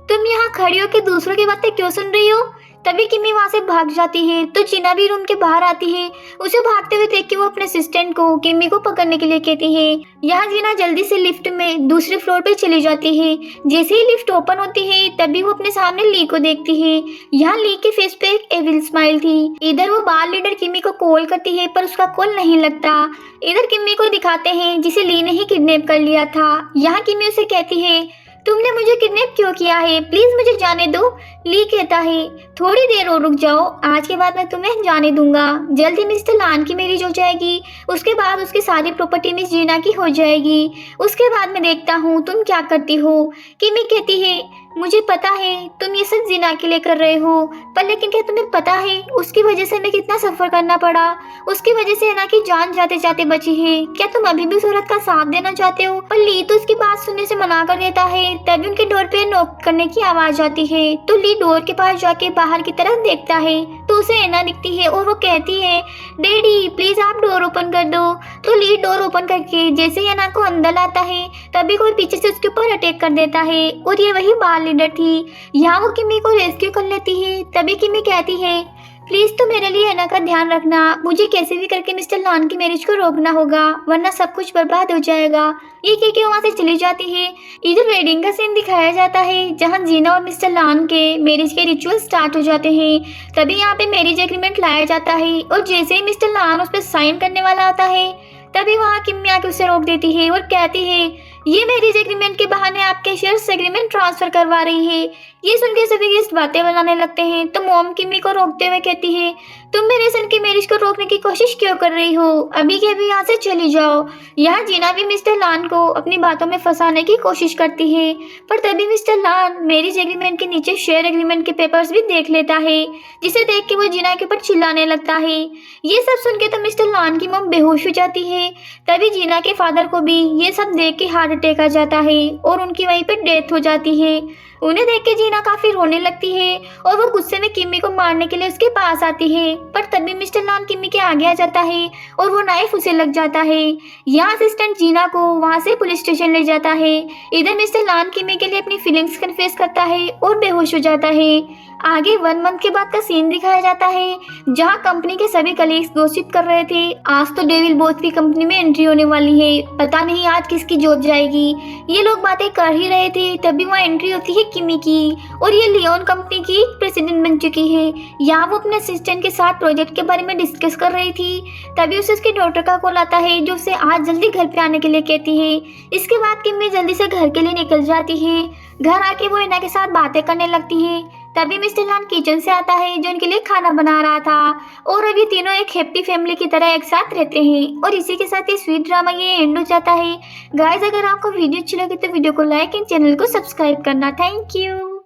तुम यहाँ खड़ी हो के दूसरों की बातें क्यों सुन रही हो? तभी किमी वहाँ से भाग जाती है तो जीना भी रूम के बाहर आती है। उसे भागते हुए देख के वो अपने असिस्टेंट को किमी को पकड़ने के लिए कहती है। यहाँ जीना जल्दी से लिफ्ट में दूसरे फ्लोर पे चली जाती है। जैसे ही लिफ्ट ओपन होती है तभी वो अपने सामने ली को देखती है। यहाँ ली के फेस पे एक एविल स्माइल थी। इधर वो बार लीडर किमी को कॉल करती है पर उसका कॉल नहीं लगता। इधर किमी को दिखाते हैं जिसे ली ने ही किडनैप कर लिया था। यहाँ किमी उसे कहती है, तुमने मुझे किडनैप क्यों किया है, प्लीज मुझे जाने दो। ली कहता है, थोड़ी देर और रुक जाओ, आज के बाद मैं तुम्हें जाने दूंगा। जल्दी मिस्टर लान की मैरिज हो जाएगी, उसके बाद उसकी सारी प्रॉपर्टी मिस जीना की हो जाएगी, उसके बाद मैं देखता हूँ तुम क्या करती हो। किमी कहती है, मुझे पता है तुम ये सब जीना के लिए कर रहे हो, पर लेकिन क्या तुम्हें पता है उसकी वजह से हमें कितना सफर करना पड़ा, उसकी वजह से एना की जान जाते जाते बची है। क्या तुम अभी भी उस औरत का साथ देना चाहते हो? पर ली तो उसकी बात सुनने से मना कर देता है। तभी उनके डोर पे नॉक करने की आवाज आती है तो ली डोर के पास जाके बाहर की तरफ देखता है तो उसे एना दिखती है और वो कहती है, डैडी प्लीज आप डोर ओपन कर दो। तो ली डोर ओपन करके जैसे ही एना को अंदर लाता है तभी कोई पीछे से उसके ऊपर अटैक कर देता है और ये वही बार लीडर थी। यहाँ वो किमी को रेस्क्यू कर लेती है। तभी किमी कहती है, प्लीज तो मेरे लिए एना का ध्यान रखना। मुझे कैसे भी करके मिस्टर लान की मैरिज को रोकना होगा, वरना सब कुछ बर्बाद हो जाएगा। ये कह के वहाँ से चली जाती है। इधर वेडिंग का सीन दिखाया जाता है जहाँ जीना और मिस्टर लान के मैरिज के रिचुअल स्टार्ट हो जाते हैं। तभी यहाँ पे मैरिज एग्रीमेंट लाया जाता है और जैसे ही मिस्टर लान उस पर साइन करने वाला आता है तभी वहाँ किम्मी आके उसे रोक देती है और कहती है ये मैरिज एग्रीमेंट के बहाने आपके शेयर्स एग्रीमेंट ट्रांसफर करवा रही है। ये सुन के सभी गेस्ट बातें बनाने लगते हैं तो मॉम किम्मी को रोकते हुए कहती है तुम मेरे सन की मैरिज को रोकने की कोशिश क्यों कर रही हो, अभी के अभी यहाँ से चली जाओ। यहाँ जीना भी मिस्टर लान को अपनी बातों में फंसाने की कोशिश करती है, पर तभी मिस्टर लान मैरिज एग्रीमेंट के नीचे शेयर एग्रीमेंट के पेपर्स भी देख लेता है, जिसे देख के वो जीना के ऊपर चिल्लाने लगता है। ये सब सुन के तो मिस्टर लान की मॉम बेहोश हो जाती है। तभी जीना के फादर को भी ये सब देख के हार्ट अटैक आ जाता है और उनकी वहीं पर डेथ हो जाती है। उन्हें देख के जीना काफी रोने लगती है और वो गुस्से में किम्मी को मारने के लिए उसके पास आती है, पर तभी मिस्टर लान किम्मी के आगे आ जाता है और वो नाइफ उसे लग जाता है। यहाँ असिस्टेंट जीना को वहाँ से पुलिस स्टेशन ले जाता है। इधर मिस्टर लान किम्मी के लिए अपनी फीलिंग्स कन्फेस करता है और बेहोश हो जाता है। आगे 1 मंथ के बाद का सीन दिखाया जाता है जहाँ कंपनी के सभी कलीग्स गॉसिप कर रहे थे आज तो डेविल बॉस की कंपनी में एंट्री होने वाली है, पता नहीं आज किसकी जॉब जाएगी। ये लोग बातें कर ही रहे थे तभी वहाँ एंट्री होती है किमी की और ये लियोन कंपनी की प्रेसिडेंट बन चुकी है। यहाँ वो अपने असिस्टेंट के साथ प्रोजेक्ट के बारे में डिस्कस कर रही थी तभी उसे उसकी डॉटर का कॉल आता है जो उसे आज जल्दी घर पे आने के लिए कहती है। इसके बाद किमी जल्दी से घर के लिए निकल जाती है। घर आके वो एना के साथ बातें करने लगती है। तभी मिस्टर लान किचन से आता है जो उनके लिए खाना बना रहा था और अब ये तीनों एक हैप्पी फैमिली की तरह एक साथ रहते हैं और इसी के साथ ये स्वीट ड्रामा ये एंड हो जाता है। गाइस अगर आपको वीडियो अच्छी लगी तो वीडियो को लाइक एंड चैनल को सब्सक्राइब करना। Thank you.